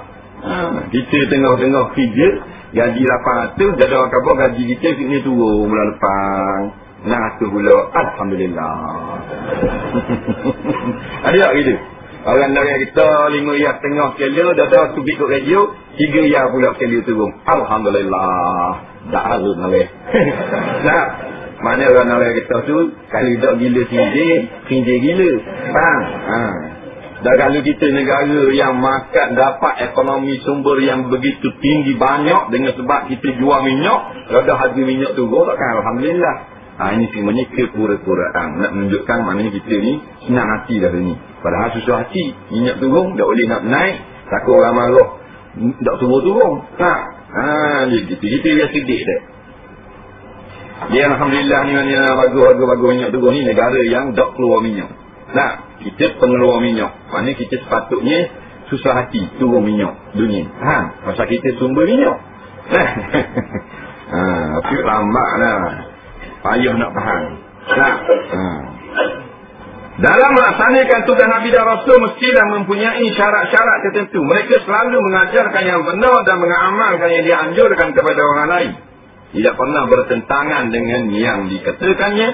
kita tengah-tengah kerja gaji 800, jadi orang khabar gaji kita ni turun bulan lepas. Nah, tu pula alhamdulillah. Ada tak gitu? Orang negara kita 5 riyal setengah kilo, dah dah subik kat radio, 3 riyal pula kilo turun. Alhamdulillah. Dah arun oleh. Nah, Mana orang kata tu, kalau tak gila sindir gila. Faham? Dan kalau kita negara yang makan dapat ekonomi sumber yang begitu tinggi banyak dengan sebab kita jual minyak, kalau dah harga minyak turun, takkan Alhamdulillah. Ini semuanya kepura-puraan. Nak menunjukkan maknanya kita ni senang hati dah ni. Padahal susah hati. Minyak turun, tak boleh nak naik. Takut orang marah. Tak turun-turun. Gitu. Kita biasa sedih dah. Dia Alhamdulillah ni mana bagus minyak turun ni negara yang tak keluar minyak. Kita pengeluar minyak. Maknanya kita sepatutnya susah hati turun minyak dunia. Pasal kita sumber minyak. Tapi lambat dah. Payah nak faham. Dalam melaksanakan tugas Nabi dan Rasul mestilah mempunyai syarat-syarat tertentu. Mereka selalu mengajarkan yang benar dan mengamalkan yang dianjurkan kepada orang lain. Tidak pernah bertentangan dengan yang dikatakannya.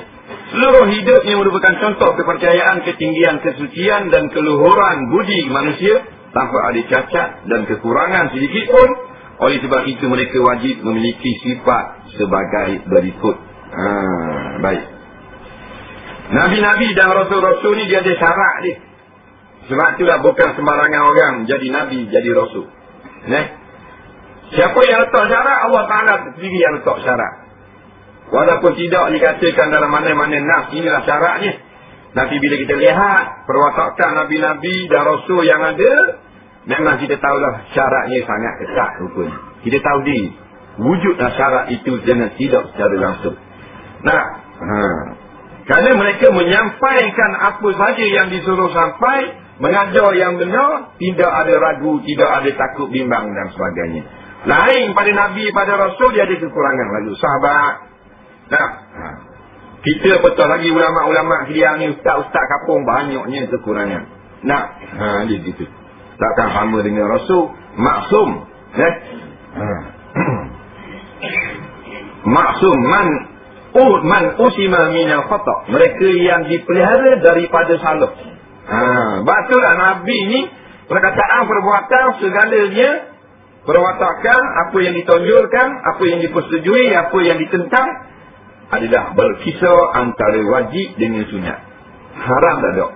Seluruh hidupnya merupakan contoh kepercayaan, ketinggian, kesucian dan keluhuran budi manusia tanpa ada cacat dan kekurangan sedikit pun. Oleh sebab itu mereka wajib memiliki sifat sebagai berikut. Baik. Nabi-nabi dan rasul-rasul ni dia ada syarat dia. Sebab itulah bukan sembarangan orang jadi nabi, jadi rasul. Siapa yang letak syarat, Allah Ta'ala sendiri yang letak syarat. Walaupun tidak dikatakan dalam mana-mana nas, inilah syaratnya. Nanti bila kita lihat perwatakan nabi-nabi dan rasul yang ada, memang kita tahulah syaratnya sangat ketat rupanya. Kita tahu dia wujudlah syarat itu dengan tidak secara langsung. Kerana mereka menyampaikan apa saja yang disuruh sampai, mengajar yang benar, tidak ada ragu, tidak ada takut bimbang dan sebagainya. Lain pada Nabi, pada Rasul, dia ada kekurangan lalu. Sahabat. Kita betul lagi ulama-ulama sekarang ni, ustaz-ustaz kapung, banyaknya kekurangan. Dia gitu. Takkan sama dengan Rasul. Maksum. Maksum man usima minal khata'. Mereka yang dipelihara daripada salah. Betullah Nabi ni perkataan, perbuatan, segalanya, perwatakan, apa yang ditonjolkan, apa yang dipersetujui, apa yang ditentang adalah berkisar antara wajib dengan sunat. Haram tak ada.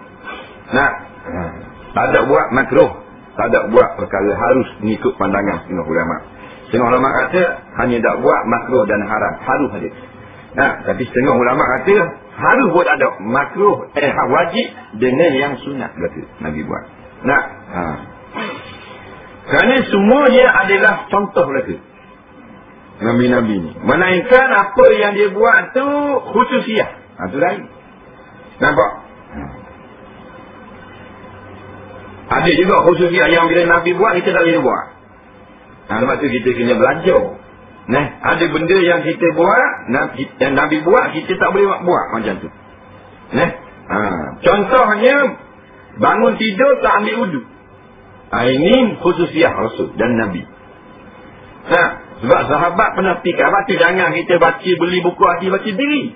Tak ada buat makruh, tak ada buat perkara harus mengikut pandangan setengah ulama. Setengah ulama kata hanya tak buat makruh dan haram, harus ada. Tapi setengah ulama kata harus buat ada makruh, wajib dengan yang sunat kata Nabi buat. Kerana semuanya adalah contoh mereka, Nabi-Nabi ni. Melainkan apa yang dia buat tu khususiah. Itu lain. Nampak? Ada juga khususiah yang bila Nabi buat kita tak boleh buat. Sebab tu kita kena belajar. Ada benda yang kita buat, yang Nabi buat, kita tak boleh buat macam tu. Contohnya bangun tidur tak ambil wudu. Ini khususiah Rasul dan Nabi. Sebab sahabat pernah fikir, jangan kita baca, beli buku hadis, baca sendiri.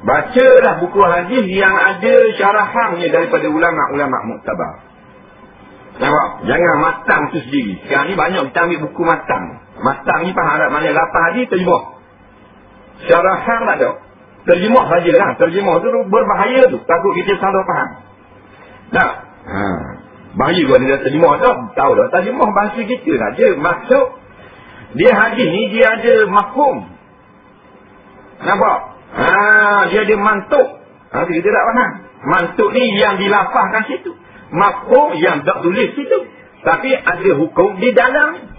Bacalah buku hadis yang ada syarahannya daripada ulama-ulama muktabar. Nampak? Jangan matang tu sendiri. Sekarang ni banyak kita ambil buku matang. Matang ni faham tak mana? 8 hadis terjemah. Syarahan tak ada. Terjemah sajalah. Terjemah tu berbahaya tu. Takut kita salah faham. Bahaya kalau dia terjemah tu. Tahu tak? Terjemah bahasa kita saja. Maksud dia hadis ni dia ada mafhum. Nampak? Dia ada mantuk. Kita tak faham. Mantuk ni yang dilafazkan situ. Mafhum yang tak tulis situ. Tapi ada hukum di dalam.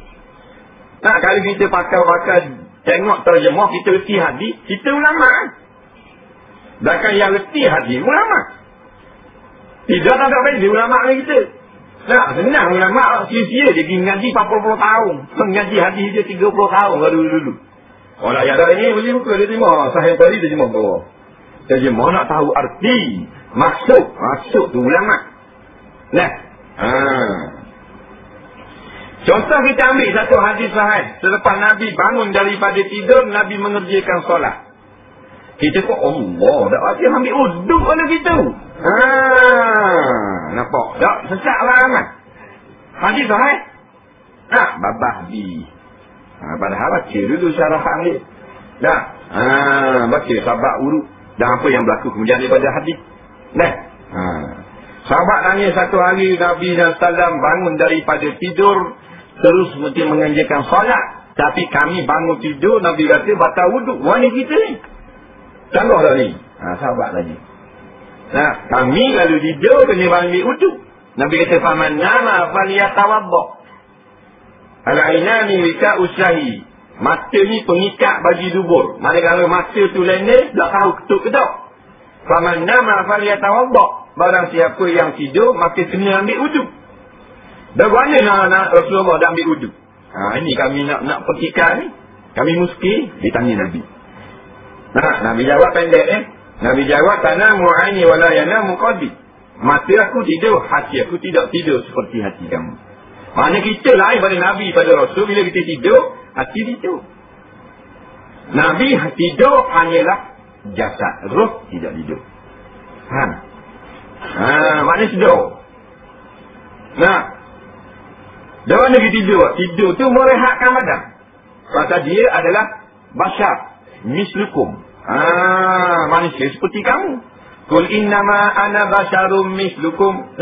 Kalau kita pakai tengok terjemah, kita reti hadis, kita ulama. Bahkan yang reti hadis ulama. Tidak ada beza ulama dengan kita. Senang ulama sia-sia dia pergi ngaji 40 tahun. Mengaji hadis dia 30 tahun dulu. Orang yang ada ini boleh buka dia terjemah. Sahih Bukhari terjemah bawah. Terjemah nak tahu arti, maksud tu ulama. Contoh kita ambil satu hadis sahih. Selepas Nabi bangun daripada tidur, Nabi mengerjakan solat. Kita kata Allah dah wajib ambil uduk pada kita. Nampak? Tak sesat lah amat. Hadis sahih. Babah di. Padahal baca dulu syarahan dia. Baca sahabat urut dan apa yang berlaku kemudian daripada hadis. Nah, sahabat tanya satu hari Nabi SAW bangun daripada tidur terus mesti menganjurkan solat, tapi kami bangun tidur Nabi kata batal wuduk. Mana kita ni? Canggah tak ni? Sahabat tanya. Nah, kami kalau tidur kena ambil wuduk. Nabi kata faman nama falyatawadda. Al-ainani wika uslahi. Mata ni pengikat bagi dubur. Manakala mata tu lena, tak tahu ketuk ke tak. Faman nama falyatawadda. Barang siapa yang tidur, maka kena ambil wuduk. Dan mana nak Rasulullah dah ambil wuduk? Ini kami nak petikan ni. Kami muski, ditanya Nabi. Nabi jawab pendek Nabi jawab, tanamu aini wala yanamu qalbi. Mata aku tidur, hati aku tidak tidur seperti hati kamu. Maknanya kita lain pada Nabi, pada Rasul. Bila kita tidur, hati tidur. Nabi tidur hanyalah jasad, roh tidak tidur. Maknanya tidur. Dari mana kita tidur? Tidur tu merehatkan badan. Pasal dia adalah basyar mislukum. Manusia seperti kamu. Qul innama ana basyarum mislukum.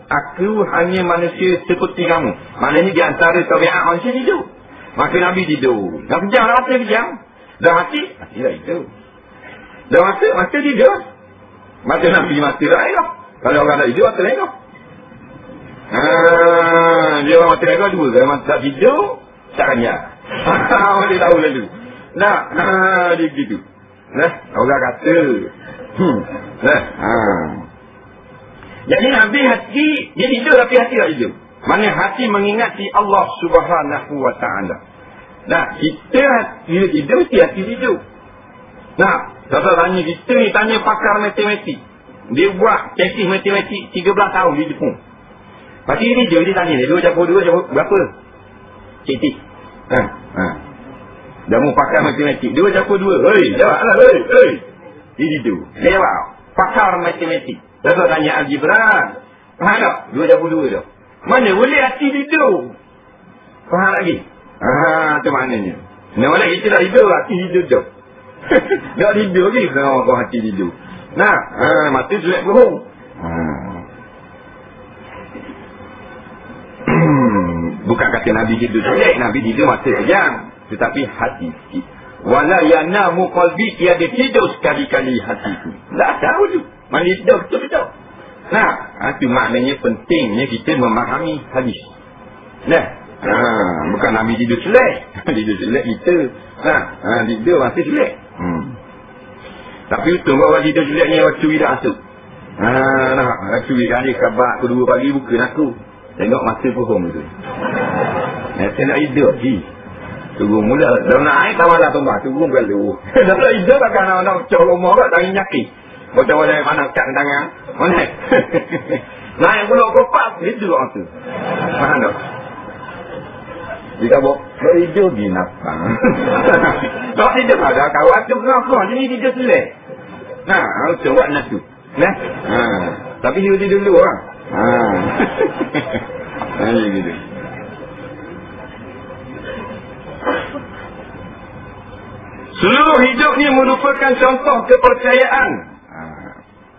Aku hanya manusia seperti kamu. Maknanya di antara tabiat manusia tidur. Maka Nabi tidur. Dah kejam lah, mata kejam. Dah hati dah tidur. Dah mata tidur. Mata Nabi mata lah. Kalau orang tak tidur, mata lain. Dia orang mata lain dua. Kalau mata tak tidur, tak kanya. Dia tahu lalu. Dia begitu. Orang kata. Jadi Nabi hati, dia tidur tapi hati tak tidur. Mana hati mengingati Allah Subhanahu Wa Taala. Kita bila tidur, hati tidur. Kalau tanya kita ni, tanya pakar matematik. Dia buat tesis matematik 13 tahun di Jepun. Lepas ni dia tanya dia, 2 campur 2 berapa? Cetik. Dah mau pakar matematik, 2 campur 2. Hei, jawablah, hei. Dia tidur. Dia jawab, pakar matematik. Kalau tanya algebra, faham tak? 2 campur 2 dah. Mana boleh hati tidur? Faham lagi? Itu maknanya. Mana kita tak tidur, hati tidur dah. Tak tidur lagi, kenapa kau hati tidur? Mata jelek bohong. Bukan kata Nabi tidur jelek, Nabi tidur mata kejam. Tetapi hati. Wala yanamu qalbi, tiada tidur sekali-kali hatiku. Tak tahu tu. Mana tidur betul-betul. Itu maknanya pentingnya kita memahami hadis. Bukan Nabi tidur jelek. Tidur jelek kita. Tidur masa jelek. Tapi untung orang tidur jelek ni orang curi dah masuk. Curi kali khabar aku 2 pagi buka aku. Tengok mata bohong tu. Saya nak hidup je. Tunggu mula. Dah nak air tak malah tumbah. Tunggu berlalu. Dah tak hidup takkan nak cok rumah kat tangan nyakit. Bocor dari mana kat tangan. Mana? Naik pula kopak. Itu orang tu. Faham tak? Jika bawa hidup di nafkah. Tak hidup ada kawan tu kenapa. Jadi tidur selek. Harus buat nafsu. Tapi dia tidur dulu lah. Gitu. Seluruh hidup ni merupakan contoh kepercayaan.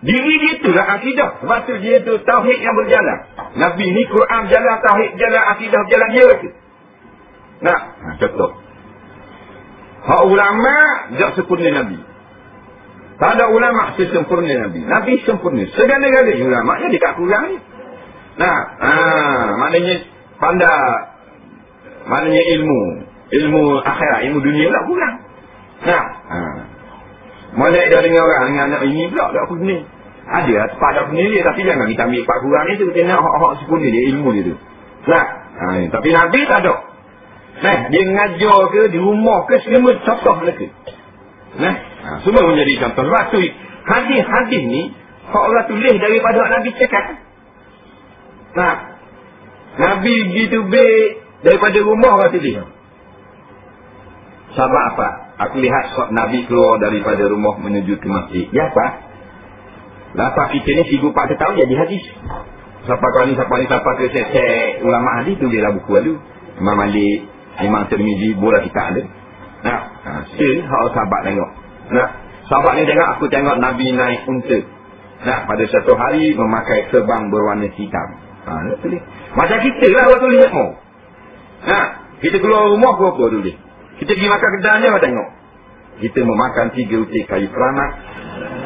Diri dia itulah akidah. Sebab tu dia tu tauhid yang berjalan. Nabi ni Quran jalan, tauhid jalan, akidah jalan, dia tu. Contoh. Hak ulama tak sempurna Nabi. Tak ada ulama sesempurna Nabi. Nabi sempurna. Segala-galanya ulama-nya dekat kurang ni. Maknanya pandai. Maknanya ilmu akhirat, ilmu dunia tak kurang. Mana dah dengar orang dengan anak ini pula tak apa ni. Ada tempat tak punya dia, tapi jangan kita ambil part kurang ni tu. Kita nak hak-hak sempurna dia, ilmu dia tu. Tapi Nabi tak ada. Dia ngajar ke, di rumah ke, semua contoh mereka. Semua menjadi contoh. Sebab tu hadis-hadis ni hak orang tulis daripada Nabi cakap. Nabi begitu baik daripada rumah orang tulis. Sebab apa? Aku lihat Nabi keluar daripada rumah menuju ke masjid. Ya apa? Lapa kita ni 1400 tahun jadi hadis. Siapa ke set ulama hadis tu dia lah buku lalu. Imam Malik, Imam Tirmizi, bola kita ada. Nah, hak sahabat tengok. Nah, sahabat ni tengok, aku tengok Nabi naik unta. Nah, pada satu hari memakai terbang berwarna hitam. Tulis. Macam kita lah waktu lihat mau. Nah, kita keluar rumah apa tulis. Kita pergi makan kedai je, tengok. Kita memakan 3 utik kayu keramat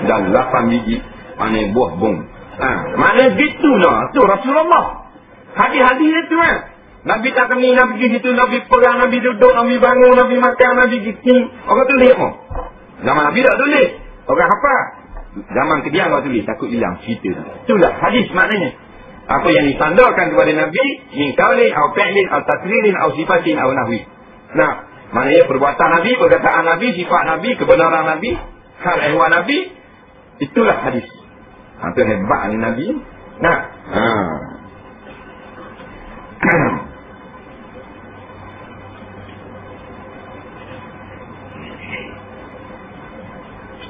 dan 8 biji buah bong. Mana gitu lah. Tu Rasulullah. Hadis-hadis itu kan. Nabi tak kena, Nabi pergi situ, Nabi perang, Nabi duduk, Nabi bangun, Nabi makan, Nabi gitu. Orang tulis mau. Zaman Nabi tak tulis. Orang apa? Zaman kediam orang tulis. Takut hilang cerita tu. Itulah hadis maknanya. Apa yang disandarkan kepada Nabi, min qaulin, au fi'lin, au taqririn, au sifatin, au nahwi. Nah, maknanya perbuatan Nabi, perkataan Nabi, sifat Nabi, kebenaran Nabi, hal ehwal Nabi, itulah hadis. Itu hebat ni Nabi. Nah,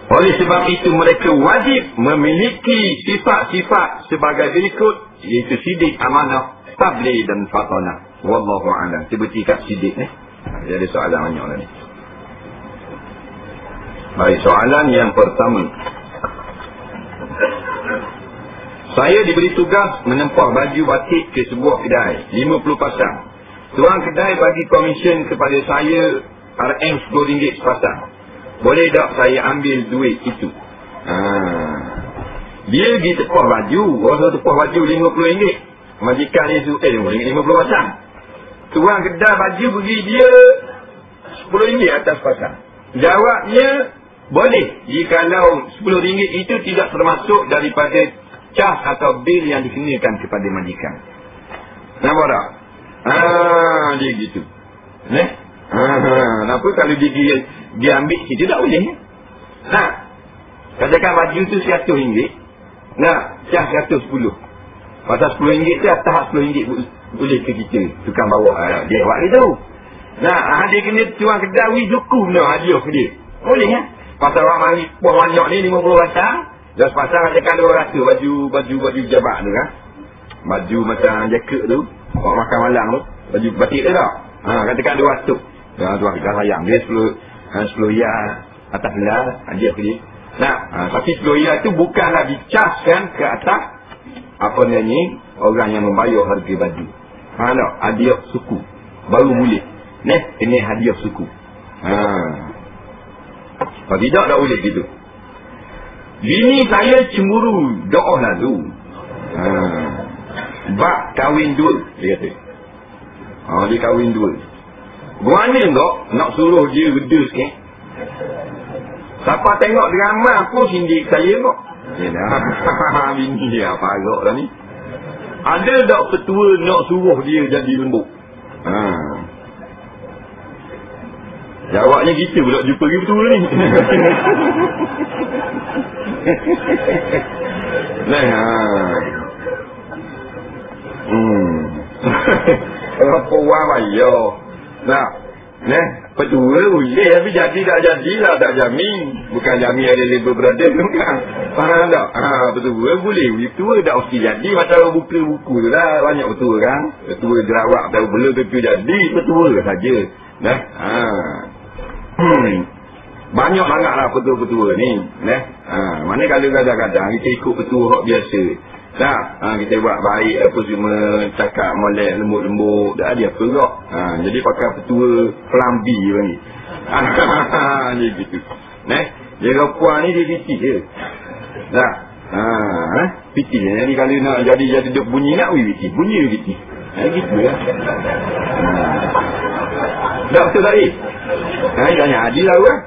oleh sebab itu mereka wajib memiliki sifat-sifat sebagai berikut, iaitu sidik, amanah, tabligh dan fatanah. Wallahu a'lam. Seperti kat sidik ni. Jadi soalan banyak lah ni. Baik, soalan yang pertama. Saya diberi tugas menempah baju batik ke sebuah kedai 50 pasang. Tuan kedai bagi komisen kepada saya RM RM10 sepasang. Boleh tak saya ambil duit itu? Dia pergi tepah baju. Orang tepah baju RM50. Majikan dia suruh RM50 pasang. Tuan kedai baju bagi dia RM10 atas pasang. Jawabnya boleh jikalau RM10 itu tidak termasuk daripada cas atau bil yang dikenakan kepada majikan. Nampak tak? Dia gitu. Kenapa kalau dia ambil situ tak boleh? Katakan baju tu RM100. Cas RM110. Pasal RM10 tu atas RM10 boleh ke kita tukang bawa. Dia buat gitu. Dia kena tuan kedai hukum hadiah ke dia. Boleh kan? Pasal orang mari buah banyak ni 50 pasang. Dah sepasang katakan 200 baju jabat tu kan. Baju macam jaket tu. Orang makan malam tu. Baju batik tu tak? Katakan 200. Tuan kita sayang. Dia 10 ya atas belah. Hadiah ke dia. Tapi 10 ya tu bukanlah dicaskan ke atas apa namanya orang yang membayar harga baju. Tak? Hadiah suku. Baru boleh. Kena hadiah suku. Kalau tidak tak boleh gitu. Bini saya cemburu, doa lalu. Bak kahwin dua, dia kata. Dia kahwin dua. Berani tak nak suruh dia reda sikit? Siapa tengok drama pun sindik saya kok. Bini dia apa agak dah ni. Ada tak petua nak suruh dia jadi lembut? Jawabnya gitu pula jumpa lagi betul ni. Apa orang bayar. Petua boleh tapi jadi tak jadilah tak jamin. Bukan jamin ada label brother tu kan. Faham tak? Petua boleh. Petua tak mesti jadi. Macam buka buku tu lah. Banyak petua kan. Petua jerawat tahu bela petua jadi. Petua saja. Banyak sangatlah petua-petua ni. Mana kalau kadang-kadang kita ikut petua hak biasa. Kita buat baik apa semua, cakap molek lembut-lembut, dah dia perak. Jadi pakai petua pelambi bagi. Dia gitu. Dia puan ni dia piti je. Piti je. Jadi kalau nak jadi duk bunyi nak piti. Bunyi piti. Gitu lah. Tak betul tadi. Jangan adil lah kan.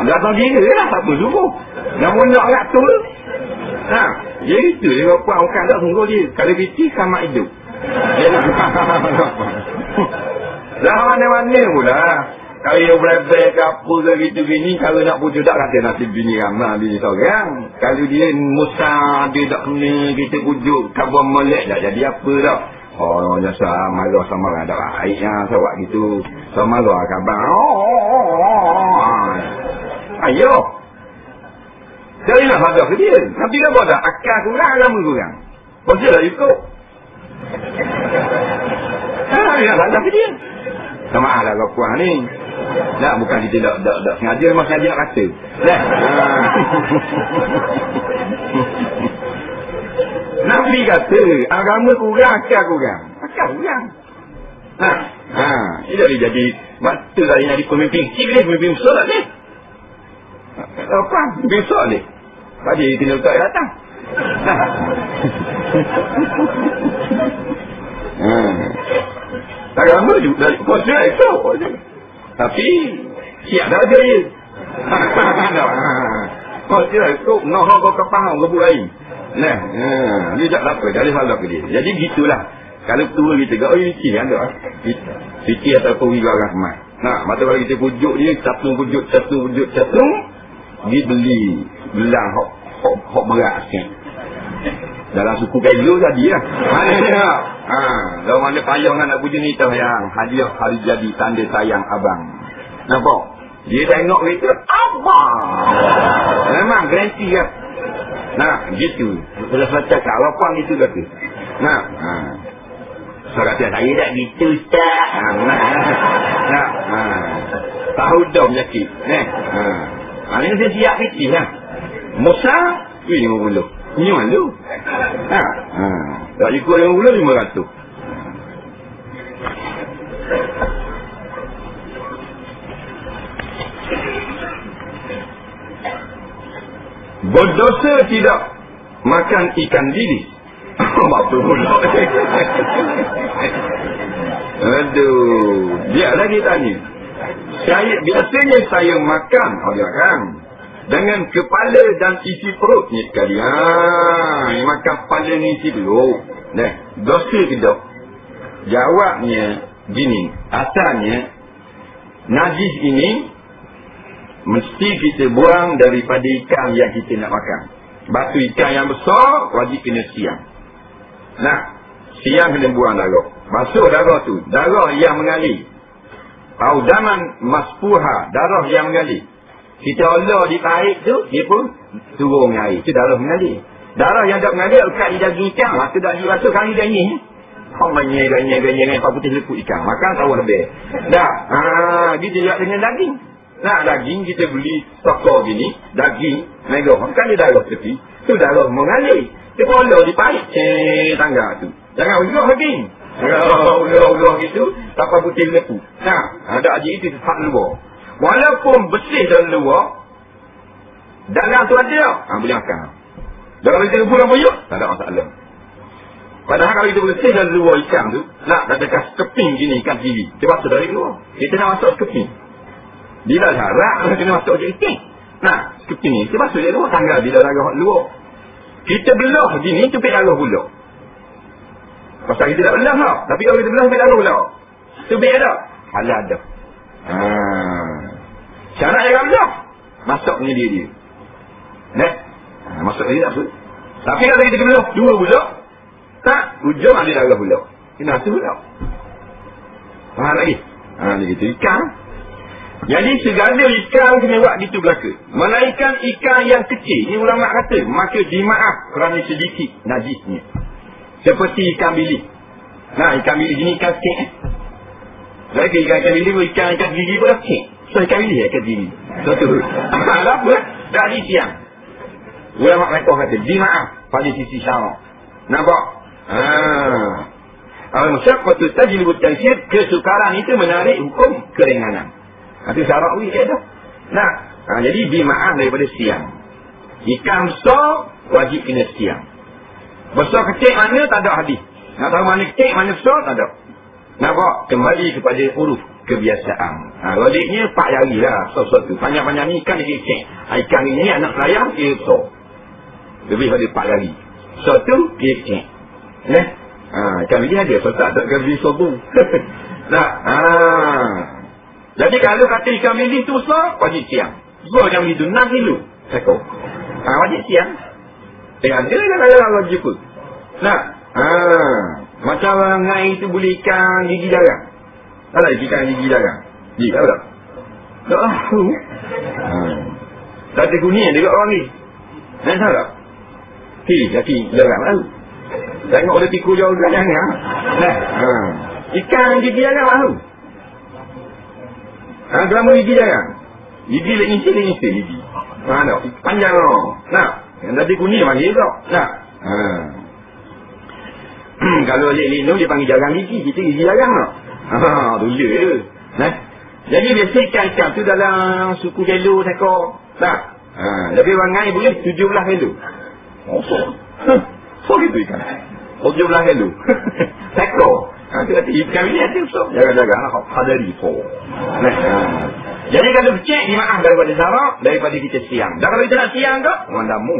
Datang kira lah. Tak apa suruh. Namun nak ratul. Dia itu. Dia buat bukan tak sungguh dia. Kalau piti sama hidup. Dah mana-mana pula. Kalau dia berebel ke apa ke gitu gini. Kalau nak pujuk tak kata nasib bini ramah. Bini seorang. Kalau dia musah. Dia tak kena kita pujuk. Kabar melek tak jadi apa tak. Jasa marah sama orang tak baiknya sebab gitu. Sama marah khabar. Ayo. Jadilah hadap ke dia. Nabi kan buat tak? Akal kurang, agama kurang. Pasal lah ikut. Jadilah hadap ke dia. Sama lah kau puan ni. Nah, bukan kita tak sengaja, memang sengaja nak kata. Nah. Nabi kata, agama kurang, akal kurang. Akal kurang. Nah, dia boleh jadi mata lah yang jadi pemimpin kecil ni, pemimpin besar tak ni? Apa? Pemimpin besar ni? Tadi kena letak datang. Agama juga dari kuasa itu. Tapi siap dah dia. Kuasa itu noh kau kepahang kau lain. Nah, dia tak apa, dari hal ke dia. Jadi gitulah. Kalau tua kita kata, oh ini cik ada. Fikir ataupun wiga rahmat. Nah, mata kalau kita pujuk dia, catung. Dia beli belang hok berat sikit. Dalam suku Kailo tadi lah. Mana dalam mana payah nak pujuk ni tahu yang hadiah hari jadi tanda sayang abang. Nampak? Dia tengok kita, abang. Memang garanti kan. Nah, gitu. Sudah cakap, lapang itu kata. Nah, saya kata, saya tak gitu, Ustaz. Tahu dah penyakit. Ini saya siap fikir lah. Musa, ini 50. Ini malu. Tak ikut 50, 500. Berdosa tidak makan ikan bilis. Apa pula? Aduh, dia lagi tanya. Biasanya saya makan, dengan kepala dan isi perut ni sekali. Makan kepala ni isi perut. Nah, dosa tidak? Jawabnya gini. Asalnya najis ini mesti kita buang daripada ikan yang kita nak makan. Batu ikan yang besar wajib kena siang. Nah, siang kena buang darah. Basuh darah tu, darah yang mengalir. Audaman maspuha, darah yang mengalir. Kita olah di tarik tu, dia pun turun air. Itu darah mengalir. Darah yang tak mengalir, lekat di daging ikan. Maka tak dibasuh kali daging. Ganyang, apa putih lepuk ikan. Makan tahu lebih. Dah, dia juga dengan daging. Nah, daging kita beli toko gini, daging mega, kan dia darah tepi, tu darah mengalir. Dia follow di parit tangga tu. Jangan ulang daging. Ulang gitu, tanpa putih lepu. Nah, ada aja itu hak luar. Walaupun bersih dalam luar, dalam tu ada, boleh makan. Jangan kita pulang buyuk, tak ada masalah. Padahal kalau kita bersih dalam luar ikan tu, nak dekat keping gini ikan kiri, dia masuk dari luar. Kita nak masuk keping. Bila jarak, kena masuk je ikan. Nah, keping ni, kita masuk je luar tangga, bila darah luar. Kita belah gini, tu pek darah pula. Pasal kita tak belah tak. Tapi kalau kita belah, pek darah pula. Tu pek ada. Halal dah. Syarat jangan belah. Masuk ni dia. Nah, masuk ni tak betul. Tapi kalau kita belah dua pula, tak, ujung ada darah pula. Kena tu pula. Faham lagi? Dia gitu. Ikan. Jadi segala ikan kena buat gitu belaka. Melainkan ikan yang kecil. Ini ulama kata, maka dimaaf kerana sedikit najisnya. Seperti ikan bilik. Nah, ikan bilik ini ikan kek. Lagi ikan bilik pun ikan gigi pun kek. So ikan bilik ikan gigi. Satu. Apa? Dari siang. Ulama mereka kata, dimaaf pada sisi syarak. Nampak? Al-Masyaqqatu tajlibu at-taysir, kesukaran itu menarik hukum keringanan. Itu syarak wih dia tu. Nah, jadi dimaaf daripada siang. Ikan besar wajib kena siang. Besar kecil mana tak ada hadis. Nak tahu mana kecil mana besar tak ada. Nampak? Kembali kepada uruf kebiasaan. Waliknya 4 jari lah sesuatu. Panjang-panjang ni ikan dia kecil. Ikan ini anak sayang dia besar. Lebih pada 4 jari. Satu dia kecil. Nah, ikan ini ada. So tak ada ikan bili sobu. Nah, jadi kalau kata ikan bili tu besar, wajib siang. Besar ikan bili tu 6 kilo. Sekor. Wajib siang. Ada kan kalau jumpa. Nah, macam ngai itu boleh ikan gigi darah. Tak ada ikan gigi darah. Gigi tahu tak? Tak tahu. Tak ada kuning dekat orang ni. Nak tahu tak? Kaki darah tahu. Tengok dia pikul jauh darah ni. Nah, ikan gigi darah tahu. Gelama gigi jarang. Gigi lengisi gigi. Nak panjang tau. Nak. Yang tadi kuning panggil tau. Nak. Kalau lek-lek tu dia panggil jarang gigi. Kita gigi jarang tau. Dulu je. Nah. Jadi biasa ikan-ikan tu dalam suku Jelo tekor. Tak. Lebih bangai boleh 17 kilo. So gitu ikan. 17 kilo. Tekor. Dia kata ikan ni ada so. Jaga-jaga pada ripo. Nah. Jadi kalau cek dimaaf daripada Sarah, daripada kita siang. Dan kalau kita nak siang ke, orang damu.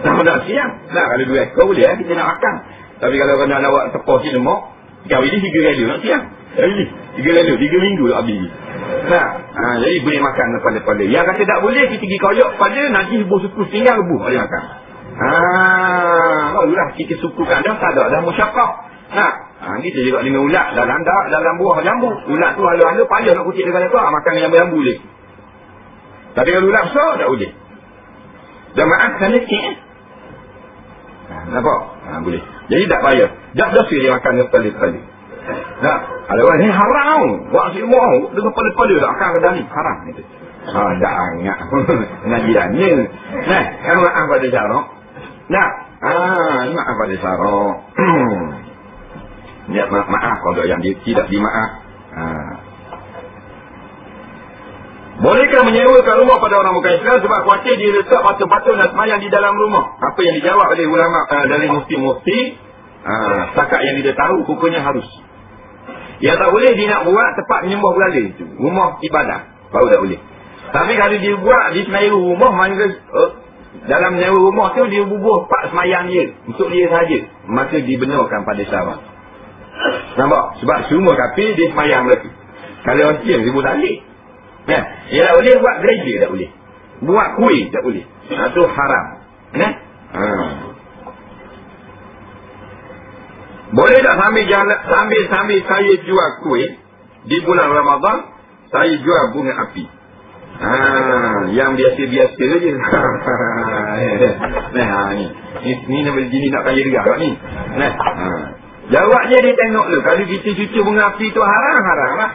Nak siang. Nah, kalau 2 ekor boleh kita nak makan. Tapi kalau kena nak buat tepah si lemak, kau ini 3 kilo nak siang. Jadi 3 kilo, 3 minggu tak habis. Nah, jadi boleh makan pada-pada. Yang kata tak boleh, kita pergi koyok pada nanti ibu suku tinggal rebuh boleh makan. Barulah kita sukukan dah, tak ada dah musyafah. Nah, kita juga dengan ulat dalam buah jambu. Ulat tu hala-hala payah nak kutip dekat apa, makan jambu-jambu boleh. Tapi kalau ulat besar tak boleh. Dah maaf kena cek. Nampak? Boleh. Jadi tak payah. Dah dosa dia makan kepala-kepala. Nah, ada orang ni haram. Buat si mau dengan pada-pada tak akan kedai ni haram itu. Dah ingat. Ngajiannya. Nah, kan maaf pada Sarah. Nah, maaf pada Sarah. Niat maaf kalau yang dia tidak dimaaf. Bolehkah menyewakan rumah pada orang bukan Islam sebab khawatir dia letak patung-patung dan semayang di dalam rumah? Apa yang dijawab oleh ulama dari mufti-mufti, setakat yang dia tahu hukumnya harus. Yang tak boleh dia nak buat tempat menyembah berhala itu, rumah ibadah, baru tak boleh. Tapi kalau dia buat di senayu rumah, dalam menyewa rumah tu dia bubuh pak semayang dia untuk dia sahaja, maka dibenarkan pada syarak. Nampak? Sebab semua kafir dia semayang berarti. Kalau Muslim dia buat balik. Dia tak boleh buat gereja, tak boleh. Buat kuih tak boleh. Itu haram. Boleh tak sambil saya jual kuih di bulan Ramadan, saya jual bunga api. Yang biasa-biasa je. Ni nak begini nak kaya juga ni. Jawabnya dia tengok tu. Kalau kita cucuk bunga api tu haram lah.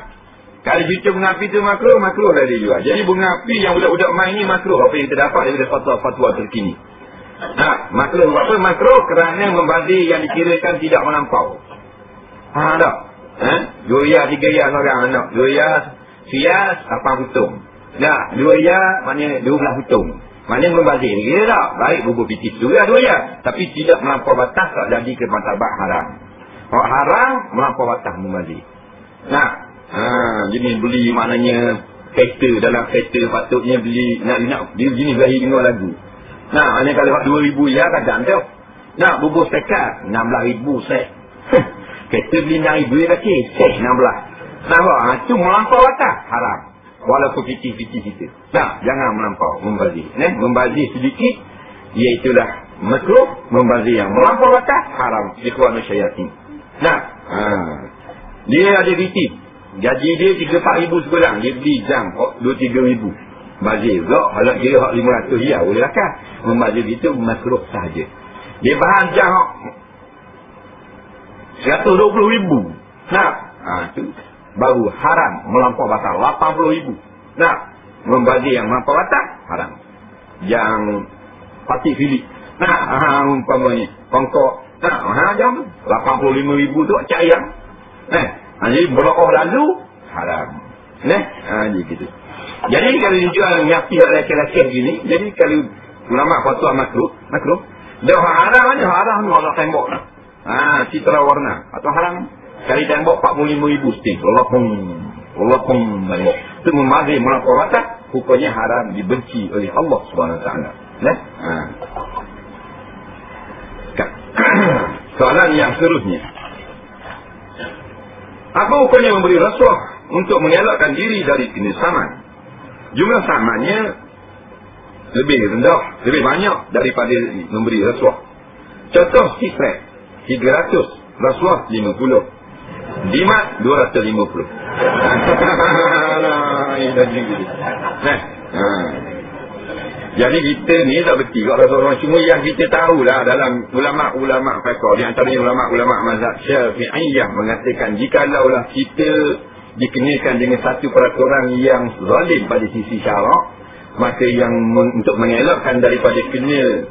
Kalau cucuk bunga api tu makruh lah dia jual. Jadi bunga api yang budak-budak main ni makruh. Apa yang kita dapat daripada fatwa-fatwa terkini. Makruh apa? Makruh kerana membazir yang dikirakan tidak melampau. Tak? 2 ya 3 ya seorang anak. 2 ya sias 8 hutung. 2 ya maknanya 12 hutung. Maknanya membazir. Kira tak? Baik bubur piti tu ya 2 ya. Tapi tidak melampau batas tak jadi ke martabat haram. Kalau haram melampau batas membazir. Jadi beli maknanya kereta, dalam kereta patutnya beli nak dia begini berakhir dengar lagu. Maknanya kalau 2,000 ya kadang tu. Bubur sekat 16,000 set. Kereta beli 6,000 ya kecil, set 16. Nampak? Itu melampau batas haram. Walaupun piti-piti kita. Jangan melampau membazir. Membazir sedikit iaitulah makruh, membazir yang melampau batas haram. Ikhwan syaitan. Dia ada titip. Gaji dia 3-4 ribu sebulan. Dia beli jam 2-3 ribu. Bazir pula. Kalau kira 500 ya boleh lah. Membazir itu makruh sahaja. Dia bahan jam 120 ribu. Itu baru haram melampau batas 80 ribu. Membazir yang melampau batas haram. Yang pati filik. Umpamanya pongkok. Jam 85 ribu tu cak ayam. Jadi berokoh lalu haram. Jadi gitu. Jadi kalau dijual nyapi lelaki-lelaki gini, jadi kalau ulama fatwa makruh. Dah haram mana? Haram nak tembok lah. Citra warna atau haram. Kali tembok 45,000 sting. Walaupun tembok. Itu membazir melampau batas, hukumnya haram, dibenci oleh Allah SWT. Soalan yang seterusnya. Apa hukumnya memberi rasuah untuk mengelakkan diri dari penyesaman? Jumlah samannya lebih rendah, lebih banyak daripada memberi rasuah. Contoh secret 300, rasuah 50, dimat 250. Jadi kita ni tak betul kat rasuah. Cuma yang kita tahulah dalam ulama-ulama fiqh, di antaranya ulama-ulama mazhab Syafi'iyah mengatakan jikalaulah kita dikenakan dengan satu peraturan yang zalim pada sisi syarak, maka yang untuk mengelakkan daripada kena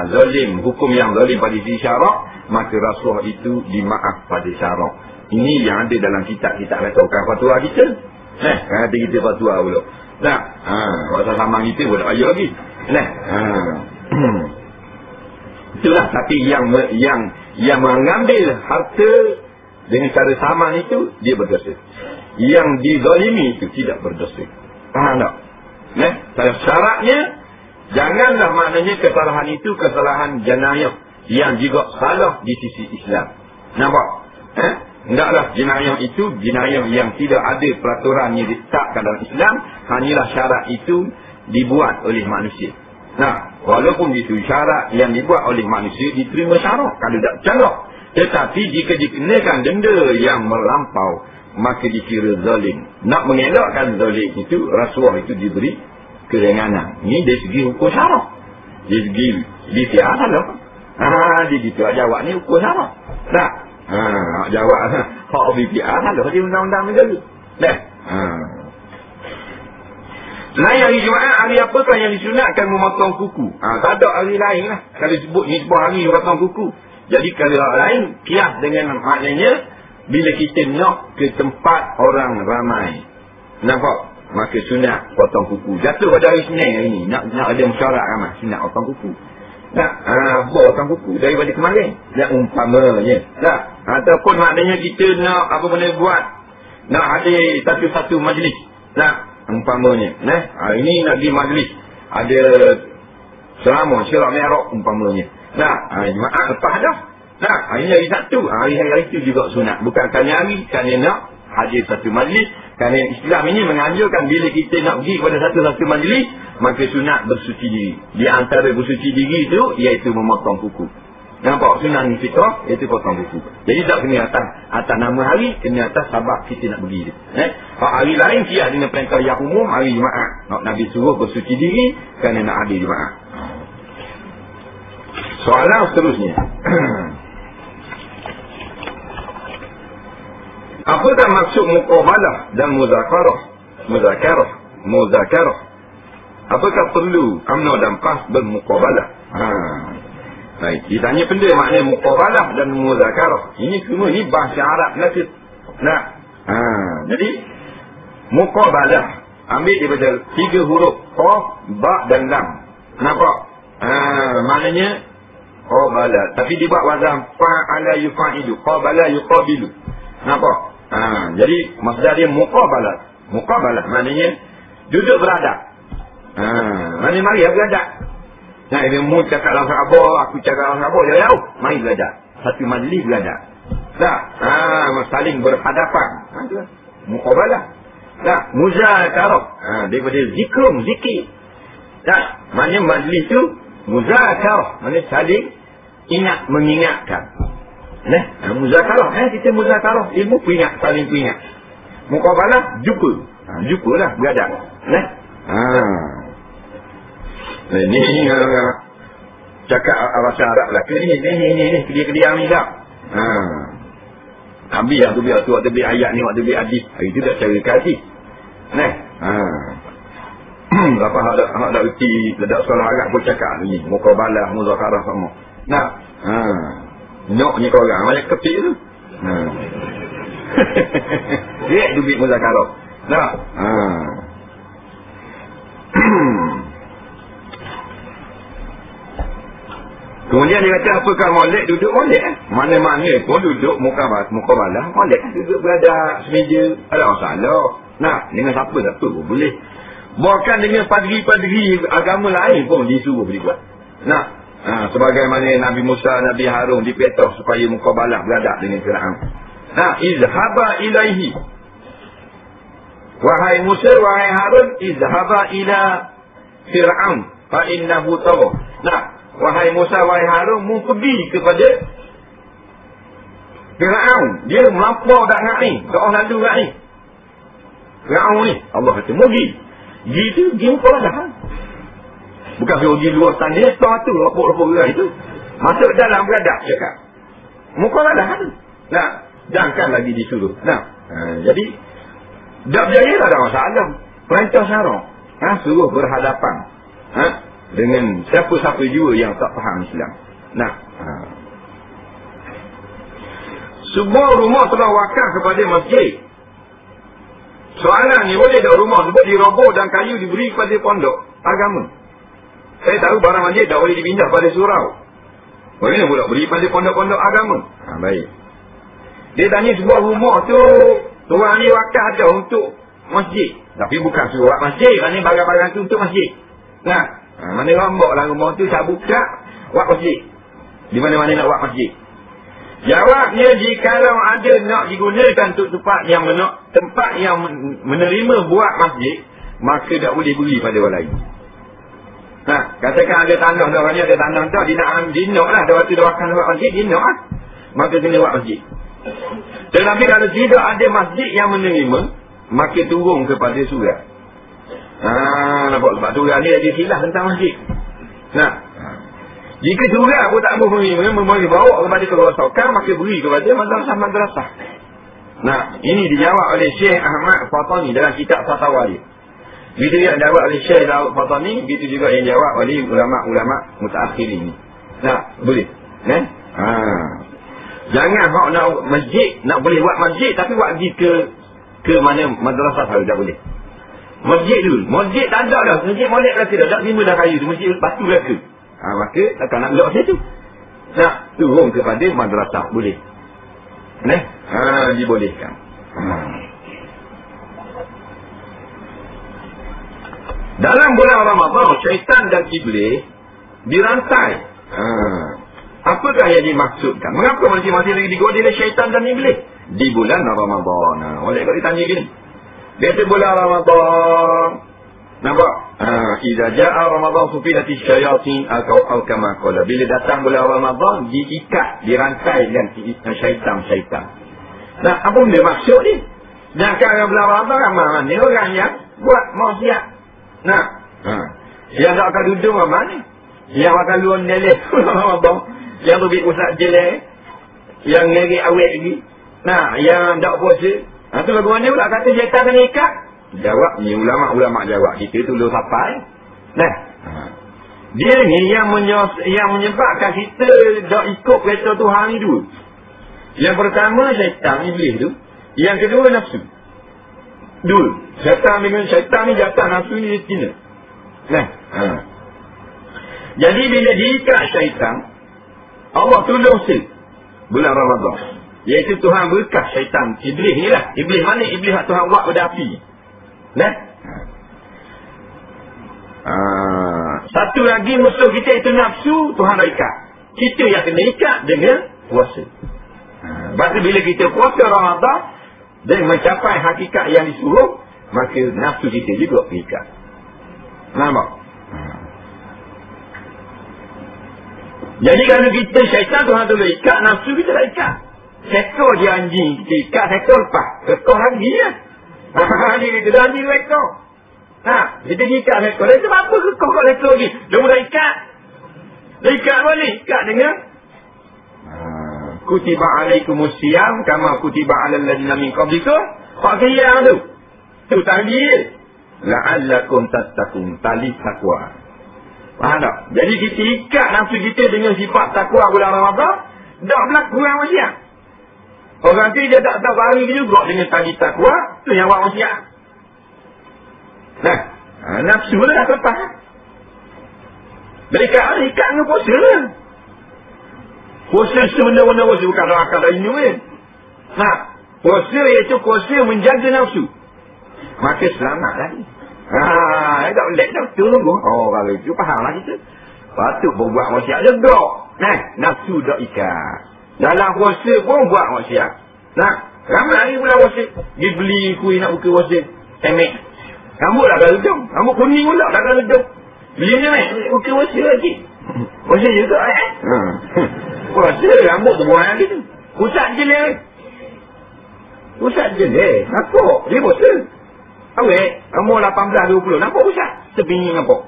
zalim, hukum yang zalim pada sisi syarak, maka rasuah itu dimaaf pada syarak. Ini yang ada dalam kitab-kitab rasuahkan fatwa kita. Ada kita fatwa pula. Nah, waktu sama kita pun tak payah lagi. Itulah. Tapi yang mengambil harta dengan cara saman itu, dia berdosa. Yang dizalimi itu tidak berdosa. Faham tak? Syaratnya, janganlah maknanya kesalahan itu kesalahan jenayah yang juga salah di sisi Islam. Nampak? Hendaklah jenayah itu jenayah yang tidak ada peraturan yang ditetapkan dalam Islam, hanyalah syarat itu dibuat oleh manusia. Nah, walaupun itu syarat yang dibuat oleh manusia diterima syarak kalau tak canggah. Tetapi jika dikenakan denda yang melampau, maka dikira zalim. Nak mengelakkan zalim itu, rasuah itu diberi keringanan. Ini dari segi hukum syarak. Dari segi BPA salah. Dia gitu jawab ni hukum syarak. Nah, jawab hak BPA salah di undang-undang negara. Selain hari Jumaat, hari apakah yang disunatkan memotong kuku? Tak ada hari lain lah. Kalau sebut ni sebuah hari memotong kuku. Jadi kalau hari lain, kias dengan maknanya, bila kita nak ke tempat orang ramai, nampak? Maka sunat potong kuku. Jatuh pada hari Senin hari ni, nak ada musyarat ramai, sunat potong kuku. Potong kuku daripada kemarin. Dan umpamanya. Ataupun maknanya kita nak apa boleh buat, nak ada satu-satu majlis. Umpamanya. Hari ni nak pergi majlis. Ada ceramah, syirak mi'raj umpamanya. Jumaat lepas dah. Hari hari Sabtu. Hari-hari itu juga sunat. Bukan kerana hari, kerana nak hadir satu majlis. Kerana Islam ini menganjurkan bila kita nak pergi kepada satu-satu majlis, maka sunat bersuci diri. Di antara bersuci diri itu, iaitu memotong kuku. Nampak? Sunat ni fitrah, iaitu potong kuku. Jadi tak kena atas nama hari, kena atas sabab kita nak pergi. Hari lain siap dengan perintah yang umum, hari Jumaat. Nabi suruh bersuci diri kerana nak hadir Jumaat. Soalan seterusnya. Apakah maksud muqabalah dan muzakarah? Apakah perlu UMNO dan PAS bermuqabalah? Baik, ditanya benda maknanya muqabalah dan muzakarah. Ini semua ni bahasa Arab Melayu. Jadi muqabalah ambil daripada 3 huruf qaf, ba dan lam. Nampak? Maknanya qabala, tapi dibuat wazan fa'ala yufa'ilu, qabala yuqabilu. Nampak? Jadi maksud dia muqabalah maknanya duduk beradab. Maknanya mari beradab. Dia mu cakap dalam khabar, aku cakap dalam khabar, jauh mari beradab. Satu majlis beradab. Saling berhadapan. Muqabalah. Muzakarah. Daripada zikir. Maknanya majlis tu muzakarah, maknanya saling mengingatkan. Muzakarah, kita muzakarah, ilmu peringat, saling peringat. Muqabalah, jumpalah, beradab. Ini cakap bahasa Arab lah. Ini kedia-kedia ni tak. Ambil yang tu biar tu, waktu biar ayat ni, waktu biar hadis. Itu tak cara kasih. Berapa hak dak reti ledak sekolah Arab pun cakap ni. Muqabalah, muzakarah sama. Nyoknya kau orang macam kepik tu. Dia dubik muzakarah. Kemudian dia kata apakah molek duduk molek mana-mana pun duduk muqabalah molek duduk berada semeja, ada masalah. Dengan siapa pun boleh. Bahkan dengan padri-padri agama lain pun disuruh boleh buat. Sebagaimana Nabi Musa, Nabi Harun dipetah supaya muqabalah beradab dengan Fir'aun. Izhaba ilaihi. Wahai Musa, wahai Harun, izhaba ila Fir'aun fa innahu tagha. Wahai Musa, wahai Harun, mu pergi kepada Fir'aun. Dia melampau dak nak ni, dak lalu dak ni. Fir'aun ni, Allah kata, mu pergi. Gitu dia muqabalah. Bukan pergi luar sana, dia tu lapuk-lapuk gerak itu. Masuk dalam beradab cakap. Muqabalah tu. Jangan lagi disuruh. Jadi Tak berjaya tak ada masalah. Perintah syarak. Suruh berhadapan. Dengan siapa-siapa juga yang tak faham Islam. Nah. Sebuah rumah telah wakaf kepada masjid. Soalan ni, boleh tak rumah tersebut diroboh dan kayu diberi kepada pondok agama? Saya tahu barang masjid tak boleh dipindah pada surau. Bagaimana pula beri pada pondok-pondok agama? Baik. Dia tanya sebuah rumah tu, tuan ni wakaf ada untuk masjid. Tapi bukan surat masjid. Kerana barang-barang tu untuk masjid. Nah, mana rambak lah rumah tu, saya buka, wak masjid. Di mana-mana nak wak masjid. Jawabnya, jikalau ada nak digunakan untuk tempat yang menerima buat masjid, maka tak boleh beri pada orang lain. Katakan ada tanah dah, orang ada tanah dah, dia nak lah, dah waktu dah wakaf buat masjid, dia nak lah. Maka kena buat masjid. Tetapi kalau tidak ada masjid yang menerima, maka turun kepada surat. Nampak sebab surat ni ada silah tentang masjid. Jika surat pun tak boleh menerima, bawa kepada kerosakan, maka beri kepada madrasah. Ini dijawab oleh Syekh Ahmad Fatani dalam kitab Fatawa dia. Begitu yang jawab oleh Syekh Daud Fatani, begitu juga yang jawab oleh ulama-ulama mutaakhirin. Boleh. Jangan hak nak masjid, nak boleh buat masjid, tapi buat pergi ke mana madrasah kalau tak boleh. Masjid dulu. Masjid tak ada dah. Masjid molek dah tidak. Tak terima dah kayu tu. Masjid batu dah ke. Maka takkan nak blok situ. Nak turun kepada madrasah. Boleh. Dibolehkan. Dalam bulan Ramadan, syaitan dan iblis dirantai. Apakah yang dimaksudkan? Mengapa masing-masing lagi digoda oleh syaitan dan iblis di bulan Ramadan? Oleh kalau ditanya gini, biasa bulan Ramadan, nampak? Idza jaa Ramadan sufilati syayatin atau kama qala. Bila datang bulan Ramadan, diikat, dirantai dengan syaitan-syaitan. Apa benda maksud ni? Sedangkan bulan Ramadan ramai ni orang yang buat maksiat. Yang tak akan duduk ramai ni. Yang akan luar neleh bulan Ramadan. Yang tu pergi pusat jelek. Yang ngeri awet lagi. Yang tak puasa. Tu bagaimana pula kata syaitan kena ikat? Jawab ni ulama-ulama jawab. Kita tu belum sampai. Dia ni yang menyebabkan kita tak ikut kereta Tuhan ni dulu. Yang pertama syaitan, iblis tu. Yang kedua nafsu. Dulu. Syaitan ni jatah nafsu ni dia cina. Jadi bila diikat syaitan, Allah tolong bulan Ramadan. Iaitu Tuhan berkah syaitan. Iblis ni lah. Iblis mana? Iblis yang Tuhan buat pada api. Satu lagi musuh kita itu nafsu. Tuhan dah ikat. Kita yang kena ikat dengan puasa. Lepas tu bila kita puasa Ramadan dan mencapai hakikat yang disuruh, maka nafsu kita juga ikat. Nampak? Jadi kalau kita syaitan Tuhan tu ikat, nafsu kita dah ikat. Sekor je anjing kita ikat, sekor lepas. Sekor lagi lah. Dia dah anjing sekor. Kita ikat sekor. Dia sebab apa sekor kat sekor lagi? Dia mula ikat. Dia ikat balik. Ikat dengan kutiba alaikumus siyam kama kutiba alal ladzina min qablikum. Pak siyam tu. Tu tadi. La'allakum tattaqun. Tali takwa. Faham tak? Jadi kita ikat nafsu kita dengan sifat takwa bulan Ramadan. Tak berlaku yang maksiat. Orang tu dia tak tahu hari juga dengan tali takwa. Tu yang buat maksiat. Nafsu lah dah lepas. Mereka ikat dengan puasa lah. Puasa sebenarnya puasa bukan akal dan ini kan. Puasa iaitu puasa menjaga nafsu. Maka selamat lagi. Tak boleh dah tunggu. Kalau itu fahamlah kita. Patut buat maksiat juga. Nafsu dah ikat. Dalam puasa pun buat maksiat. Ramai hari pula puasa. Dia beli kuih nak buka puasa. Temek. Rambut dah kalau hidung. Rambut kuning pula dah kalau hidung. Beli ni buka puasa lagi. Puasa juga puasa rambut tu buang lagi tu. Pusat je lah. Pusat je lah. Nampak? Dia puasa. Awet, umur 18-20. Nampak pusat? Sepinggi nampak.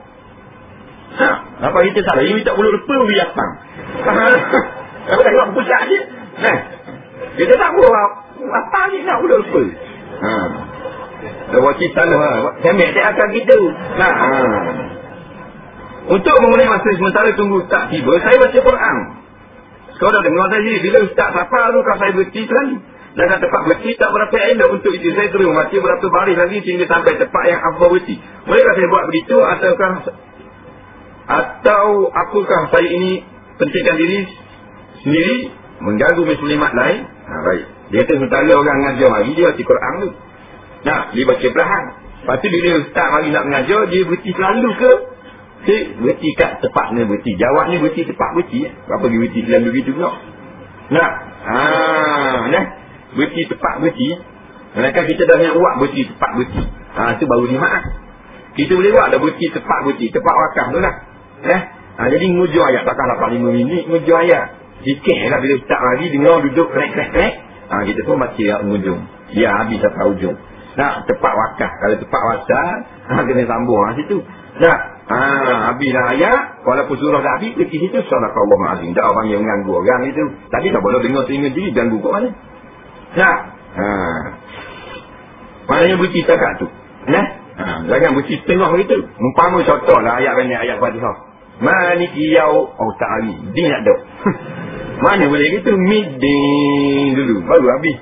Apa kita salah? Ini tak boleh lepas biar datang. Apa tak buat pusat je? Kita tak boleh apa ni nak boleh lepas. Wakil salah. Semek dia akan gitu. Nah, untuk memulai masa sementara tunggu tak tiba, saya baca Quran. Kau dah dengar tadi, bila Ustaz Safar tu, kalau saya berhenti sekali. Dan tempat berhenti tak berapa elok untuk itu. Saya terus baca berapa baris lagi sehingga sampai tempat yang afdal berhenti. Bolehkah saya buat begitu apakah saya ini pentingkan diri sendiri mengganggu muslimat lain? Baik. Dia kata sementara orang mengajar mari, dia baca Quran tu. Nah, dia baca perlahan. Lepas tu bila Ustaz mari nak mengajar, dia berhenti selalu ke? Berhenti kat tepatnya berhenti. Jawabnya berhenti tepat berhenti. Berapa dia berhenti selalu gitu pula. Nah, berhenti tepat berhenti. Mereka kita dah nak buat berhenti tepat berhenti. Itu baru dimaaf. Kita boleh buat dah berhenti tepat berhenti. Tepat wakaf tu lah. Jadi ngujur ayat. Takkan 85 minit ngujur ayat. Sikit lah bila Ustaz mari dengar duduk krek. Kita pun baca ujung. Dia habis sampai ujung. Nah, tepat wakaf. Kalau tepat wakaf, kena sambung situ. Nah, habis dah ayat. Walaupun surah dah habis, pergi situ Sadaqallahul Azim. Tak orang yang mengganggu orang itu. Tapi tak boleh dengar telinga diri, ganggu kat mana. Nah, maknanya berhenti takat tu. Jangan berhenti setengah begitu. Umpama contoh lah ayat banyak ayat Fatihah. Maliki yau tak hari. Dia nak dok. Mana boleh gitu? Midding dulu baru habis.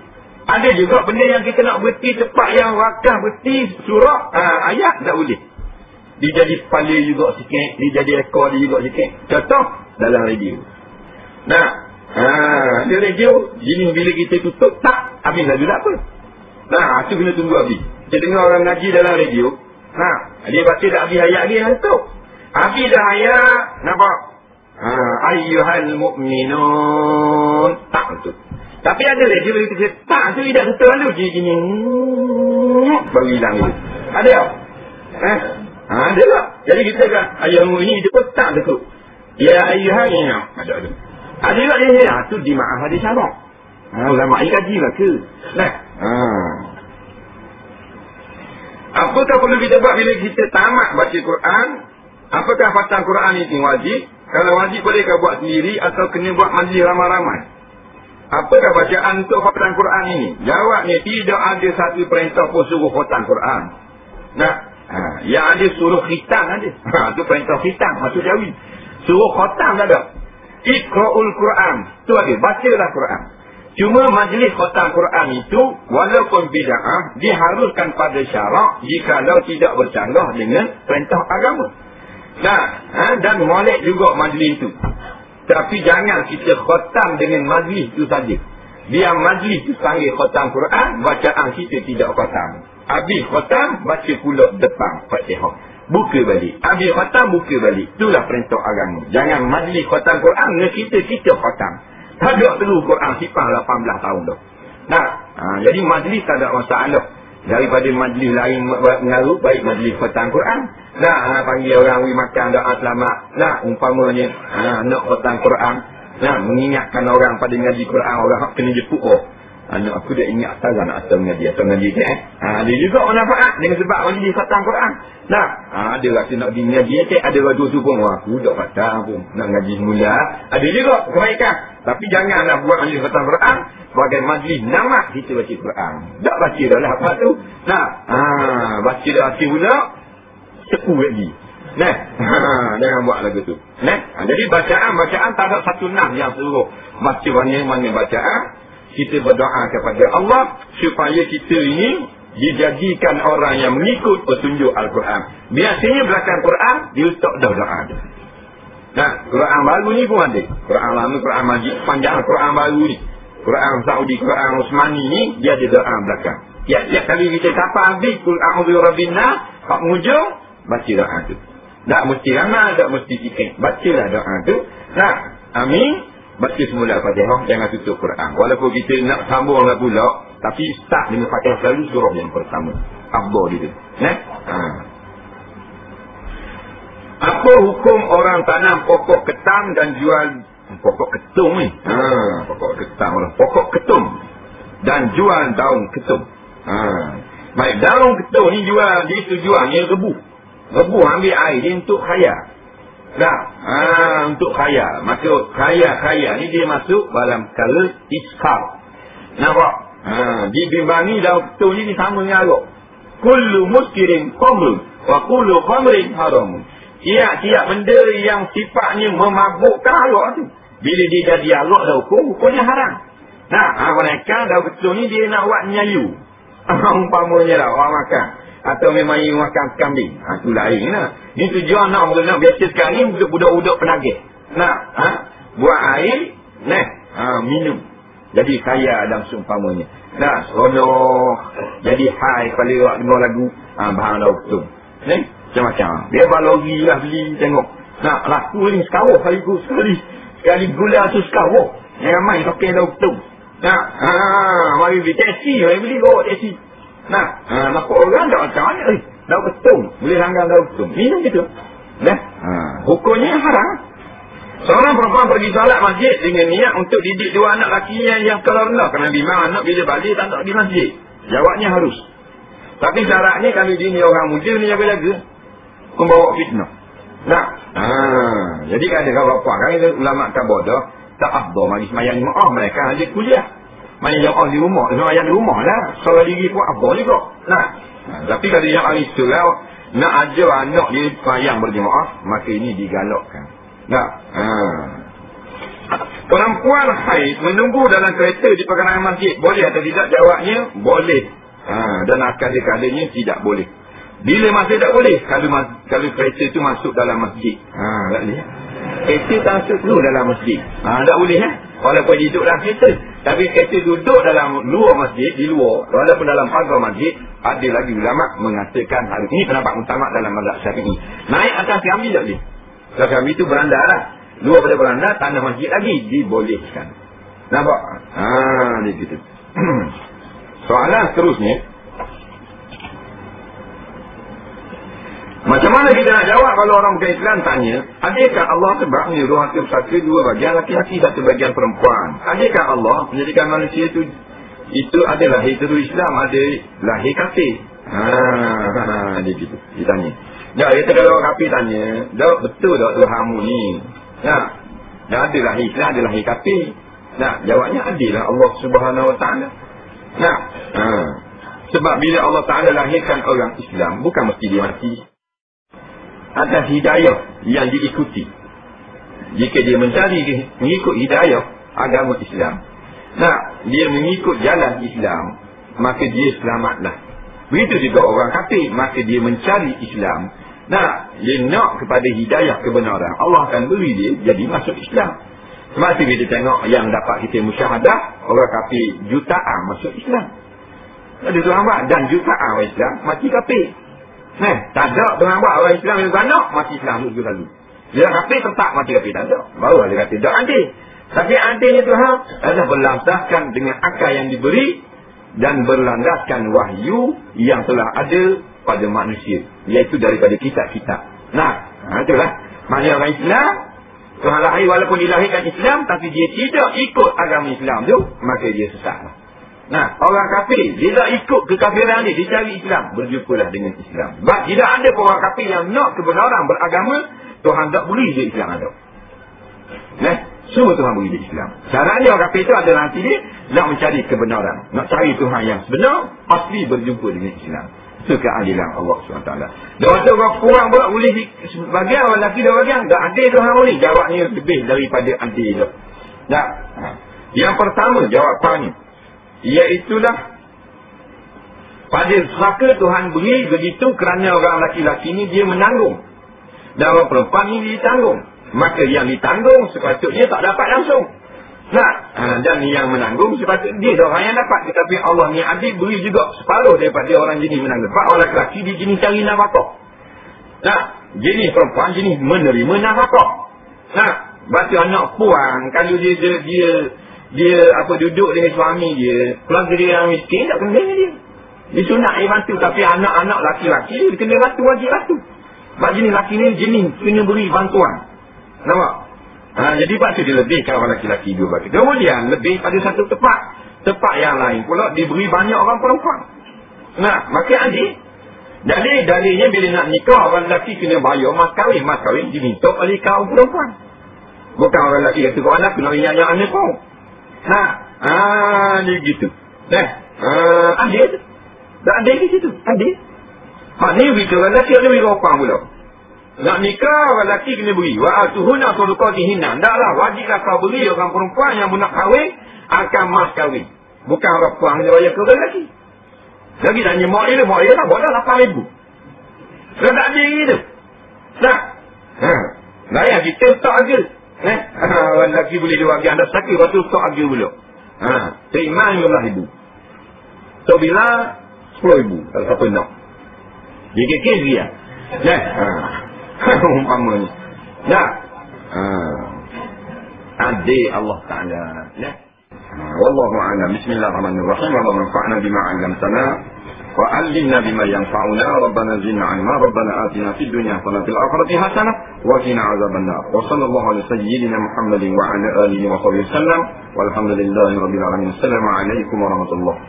Ada juga benda yang kita nak berhenti tepat yang wakaf berhenti surah ayat tak boleh. Dia jadi kepala juga sikit, dia jadi ekor dia juga sikit. Contoh dalam radio. Nah, dia radio gini bila kita tutup tak habis lagu tak apa. Nah, tu kena tunggu habis. Kita dengar orang ngaji dalam radio. Dia baca tak habis ayat dia hantuk. Habis dah ayat, nampak? Ayyuhal mu'minun. Tak betul. Tapi ada lagi bila kita tak tu tidak betul lalu gini. Baru hilang itu. Ada tak? Ada tak? Jadi kita kan ayyuhal mu'minin itu pun tak betul. Ya ayyuhal mu'minin. Ada. Ada tak dia? Tu di ma'ah hadis syarak. Ulama ini kaji lah ke? Apakah perlu kita buat bila kita tamat baca Quran? Apakah khatam Quran ini wajib? Kalau wajib bolehkah buat sendiri atau kena buat majlis ramai-ramai? Apakah bacaan untuk khatam Quran ini? Jawabnya tidak ada satu perintah pun suruh khatam Quran. Yang ada suruh khitam ada. Itu perintah khitam, maksud Jawi. Suruh khatam tak ada. Iqra'ul Quran. Itu ada, bacalah Quran. Cuma majlis khatam Quran itu walaupun bid'ah diharuskan pada syarak jikalau tidak bercanggah dengan perintah agama. Dan molek juga majlis itu. Tapi jangan kita khatam dengan majlis itu saja. Biar majlis itu panggil khatam Quran, bacaan kita tidak khatam. Habis khatam, baca pula depan Fatihah. Buka balik. Habis khatam, buka balik. Itulah perintah agama. Jangan majlis khatam Quran dengan kita khatam. Tak ada perlu Quran sipang 18 tahun dah. Jadi majlis tak ada masalah. Daripada majlis lain mengaruh, baik majlis khatam Quran. Panggil orang pergi makan doa selamat. Umpamanya nak khatam Quran. Mengingatkan orang pada ngaji Quran. Orang kena jepuk. Anak aku dah ingat asal nak asal mengaji. Asal mengaji ke dia juga manfaat dengan sebab majlis khatam Quran. Ada rasa nak pergi mengaji. Ada rasa tu pun. Aku dah khatam pun. Nak ngaji semula. Ada juga kebaikan. Tapi janganlah buat majlis khatam Quran sebagai majlis nama kita baca Quran. Tak baca dah lah apa tu. Baca dah baca pula. Cepu lagi. Jangan buat lagu tu. Jadi bacaan tak ada satu nam yang suruh baca mana bacaan. Kita berdoa kepada Allah supaya kita ini dijadikan orang yang mengikut petunjuk Al-Quran. Biasanya belakang Quran dia tak dah doa dah. Quran baru ni pun ada. Quran lama, Quran Majid, panjang Quran baru ni. Quran Saudi, Quran Osmani ni dia ada doa belakang. Tiap-tiap kali kita sampai habis Qul a'udzu birabbin nas, hak mujung baca doa tu. Tak mesti ramai, tak mesti sikit. Bacalah doa tu. Amin. Baca semula Fatihah, jangan tutup Quran. Walaupun kita nak sambung lah pula, tapi start dengan Fatihah selalu surah yang pertama. Afdal dia tu. Apa hukum orang tanam pokok ketam dan jual pokok ketum ni? Pokok ketam lah. Pokok ketum dan jual daun ketum. Baik, daun ketum ni jual, dia tujuannya rebu. Rebu ambil air dia untuk khayal. Untuk khayal. Maksud khayal ni dia masuk dalam kala iskar. Nampak? Dibimbangi daun ketum ni sama dengan arak. kullu muskirin khamrun wa kullu khamrin haramun. Tiap-tiap benda yang sifatnya memabukkan arak tu, bila dia jadi arak dah hukumnya haram. Nah, mereka dah betul ni dia nak buat nyayu. Umpamanya lah orang makan. Atau memang yang makan kambing. Itu lain lah. Ni tujuan nak biasa sekarang ni untuk budak-budak penagih. Buat air, minum. Jadi kaya dalam seumpamanya. Seronok. Jadi high pada awak dengar lagu. Bahan dah betul. Macam-macam. Dia balori lah beli tengok. Laku ni sekawah sekaligus sekali. Sekali gula tu sekawah. Yang ramai pakai dah betul. Mari beli taksi. Mari beli bawa taksi. Nampak orang tak macam mana. Dah betul. Boleh langgar dah betul. Minum gitu. Hukumnya haram. Seorang perempuan pergi salat masjid dengan niat untuk didik dua anak lakinya yang kalau rendah. Kerana bimbang anak bila balik tak nak di masjid. Jawabnya harus. Tapi syaratnya kalau dia ni orang muda ni jaga-jaga. Kau bawa fitnah. Jadi kan ada bapa kan ulama tabodah tak afdal mari sembahyang jemaah, mereka aja kuliah. Main jemaah di rumah, sembahyang di rumah lah. Solat diri pun afdal juga. Tapi kalau yang ahli surau nak ajar anak dia sembahyang berjemaah, maka ini digalakkan. Perempuan haid menunggu dalam kereta di perkarangan masjid, boleh atau tidak? Jawabnya boleh. Dan kadang-kadangnya tidak boleh. Bila masih tak boleh? Kalau kereta itu masuk dalam masjid. Tak boleh. Kereta tak masuk dulu dalam masjid. Tak boleh walaupun duduk dalam kereta. Tapi kereta duduk dalam luar masjid, di luar, walaupun dalam pagar masjid, ada lagi ulama mengatakan hari ini pendapat utama dalam mazhab Syafi'i. Naik atas Kambi tak boleh. Kalau Kambi itu beranda lah. Luar pada beranda, tanah masjid lagi dibolehkan. Nampak? Dia gitu. Soalan seterusnya, macam mana kita nak jawab kalau orang bukan Islam tanya, adakah Allah sebab menyuruh hati bersaka dua bagian laki-laki, satu bagian perempuan? Adakah Allah menjadikan manusia itu ada lahir terus Islam, ada lahir kafir? Dia gitu. Dia tanya. Kata kalau orang kafir tanya, betul tak Tuhanmu ni? Ada lahir Islam, ada lahir kafir. Jawabnya adalah Allah Subhanahu Wa Taala. Sebab bila Allah Ta'ala lahirkan orang Islam, bukan mesti dia mati. Ada hidayah yang diikuti. Jika dia mengikut hidayah agama Islam, dia mengikut jalan Islam, maka dia selamatlah. Begitu juga orang kafir, maka dia mencari Islam. Dia nak kepada hidayah kebenaran, Allah akan beri dia jadi masuk Islam. Sebab tu kita tengok yang dapat kita musyahadah, orang kafir jutaan masuk Islam. Ada Tuhan buat, dan jutaan orang Islam mati kafir. Tak ada Tuhan buat orang Islam yang banyak mati Islam dulu lalu. Dia kafir tetap mati kafir, tak ada. Baru dia kata tak adil. Tapi adilnya Tuhan adalah berlandaskan dengan akal yang diberi dan berlandaskan wahyu yang telah ada pada manusia, iaitu daripada kitab-kitab. Itulah maknanya orang Islam. Tuhan lahir walaupun dilahirkan Islam, tapi dia tidak ikut agama Islam tu, maka dia sesatlah. Orang kafir, dia tak ikut kekafiran dia cari Islam, berjumpalah dengan Islam. Sebab tidak ada orang kafir yang nak kebenaran beragama, Tuhan tak beri dia Islam ada. Semua Tuhan beri dia Islam. Caranya orang kafir itu adalah nanti dia nak mencari kebenaran, nak cari Tuhan yang sebenar, asli berjumpa dengan Islam. Itu keadilan Allah SWT. Dan waktu orang kurang pula boleh sebagian orang lelaki dan bagian tak adil Tuhan boleh. Jawabnya lebih daripada adil. Yang pertama jawapannya, iaitulah pada saka Tuhan beri begitu kerana orang lelaki-lelaki ni dia menanggung, dan orang perempuan ni ditanggung. Maka yang ditanggung sepatutnya tak dapat langsung. Dan yang menanggung sepatutnya dia orang yang dapat. Tetapi Allah ni adil, beri juga separuh daripada orang jenis menanggung. Sebab orang lelaki dia jenis cari nafkah. Jenis perempuan jenis menerima nafkah. Batu anak puang, kalau dia duduk dengan suami dia, keluarga dia yang miskin, tak kena dengan dia. Dia sunat air bantu, tapi anak-anak laki-laki dia kena bantu, wajib bantu. Sebab jenis laki ni jenis kena beri bantuan. Nampak? Jadi patut dia lebihkan orang laki-laki dua bagi. Kemudian lebih pada satu tempat yang lain pula diberi banyak orang perempuan. Maka adil. Jadi dalilnya bila nak nikah, orang lelaki kena bayar mas kahwin. Mas kahwin diminta oleh kaum perempuan. Bukan orang lelaki kata kau anak kena nyanyi anak kau. Dia gitu. Adil. Tak adil di situ. Adil. Hak ni beri ke lelaki ada beri opang pula. Nak nikah lelaki kena beri. Wa atuhuna sadaqatihinna. Taklah wajiblah kau beri orang perempuan yang nak kahwin akan mas kahwin. Bukan orang perempuan dia bayar ke lelaki. Lagi tanya mak dia tak boleh 8,000. Dia tak ada gitu. Tak. Layan kita tak ada. Lelaki boleh dia bagi anda sakit, lepas tu tak ada pula. Terima 15,000. So bila 10,000 kalau siapa nak. Dia kekeh dia. Umpamanya. Nah. Adik Allah Ta'ala. Wallahu a'lam. Bismillahirrahmanirrahim. Allahumma anfa'na bima 'allamtana wa 'allimna bima yanfa'una. Rabbana zidna 'ilma. Rabbana atina fid dunya hasanah fil akhirati hasanah wa qina 'adzabannar. Wa sallallahu ala sayyidina Muhammadin wa ala alihi wa sahbihi wasallam. Walhamdulillahi rabbil alamin. Assalamu alaikum warahmatullahi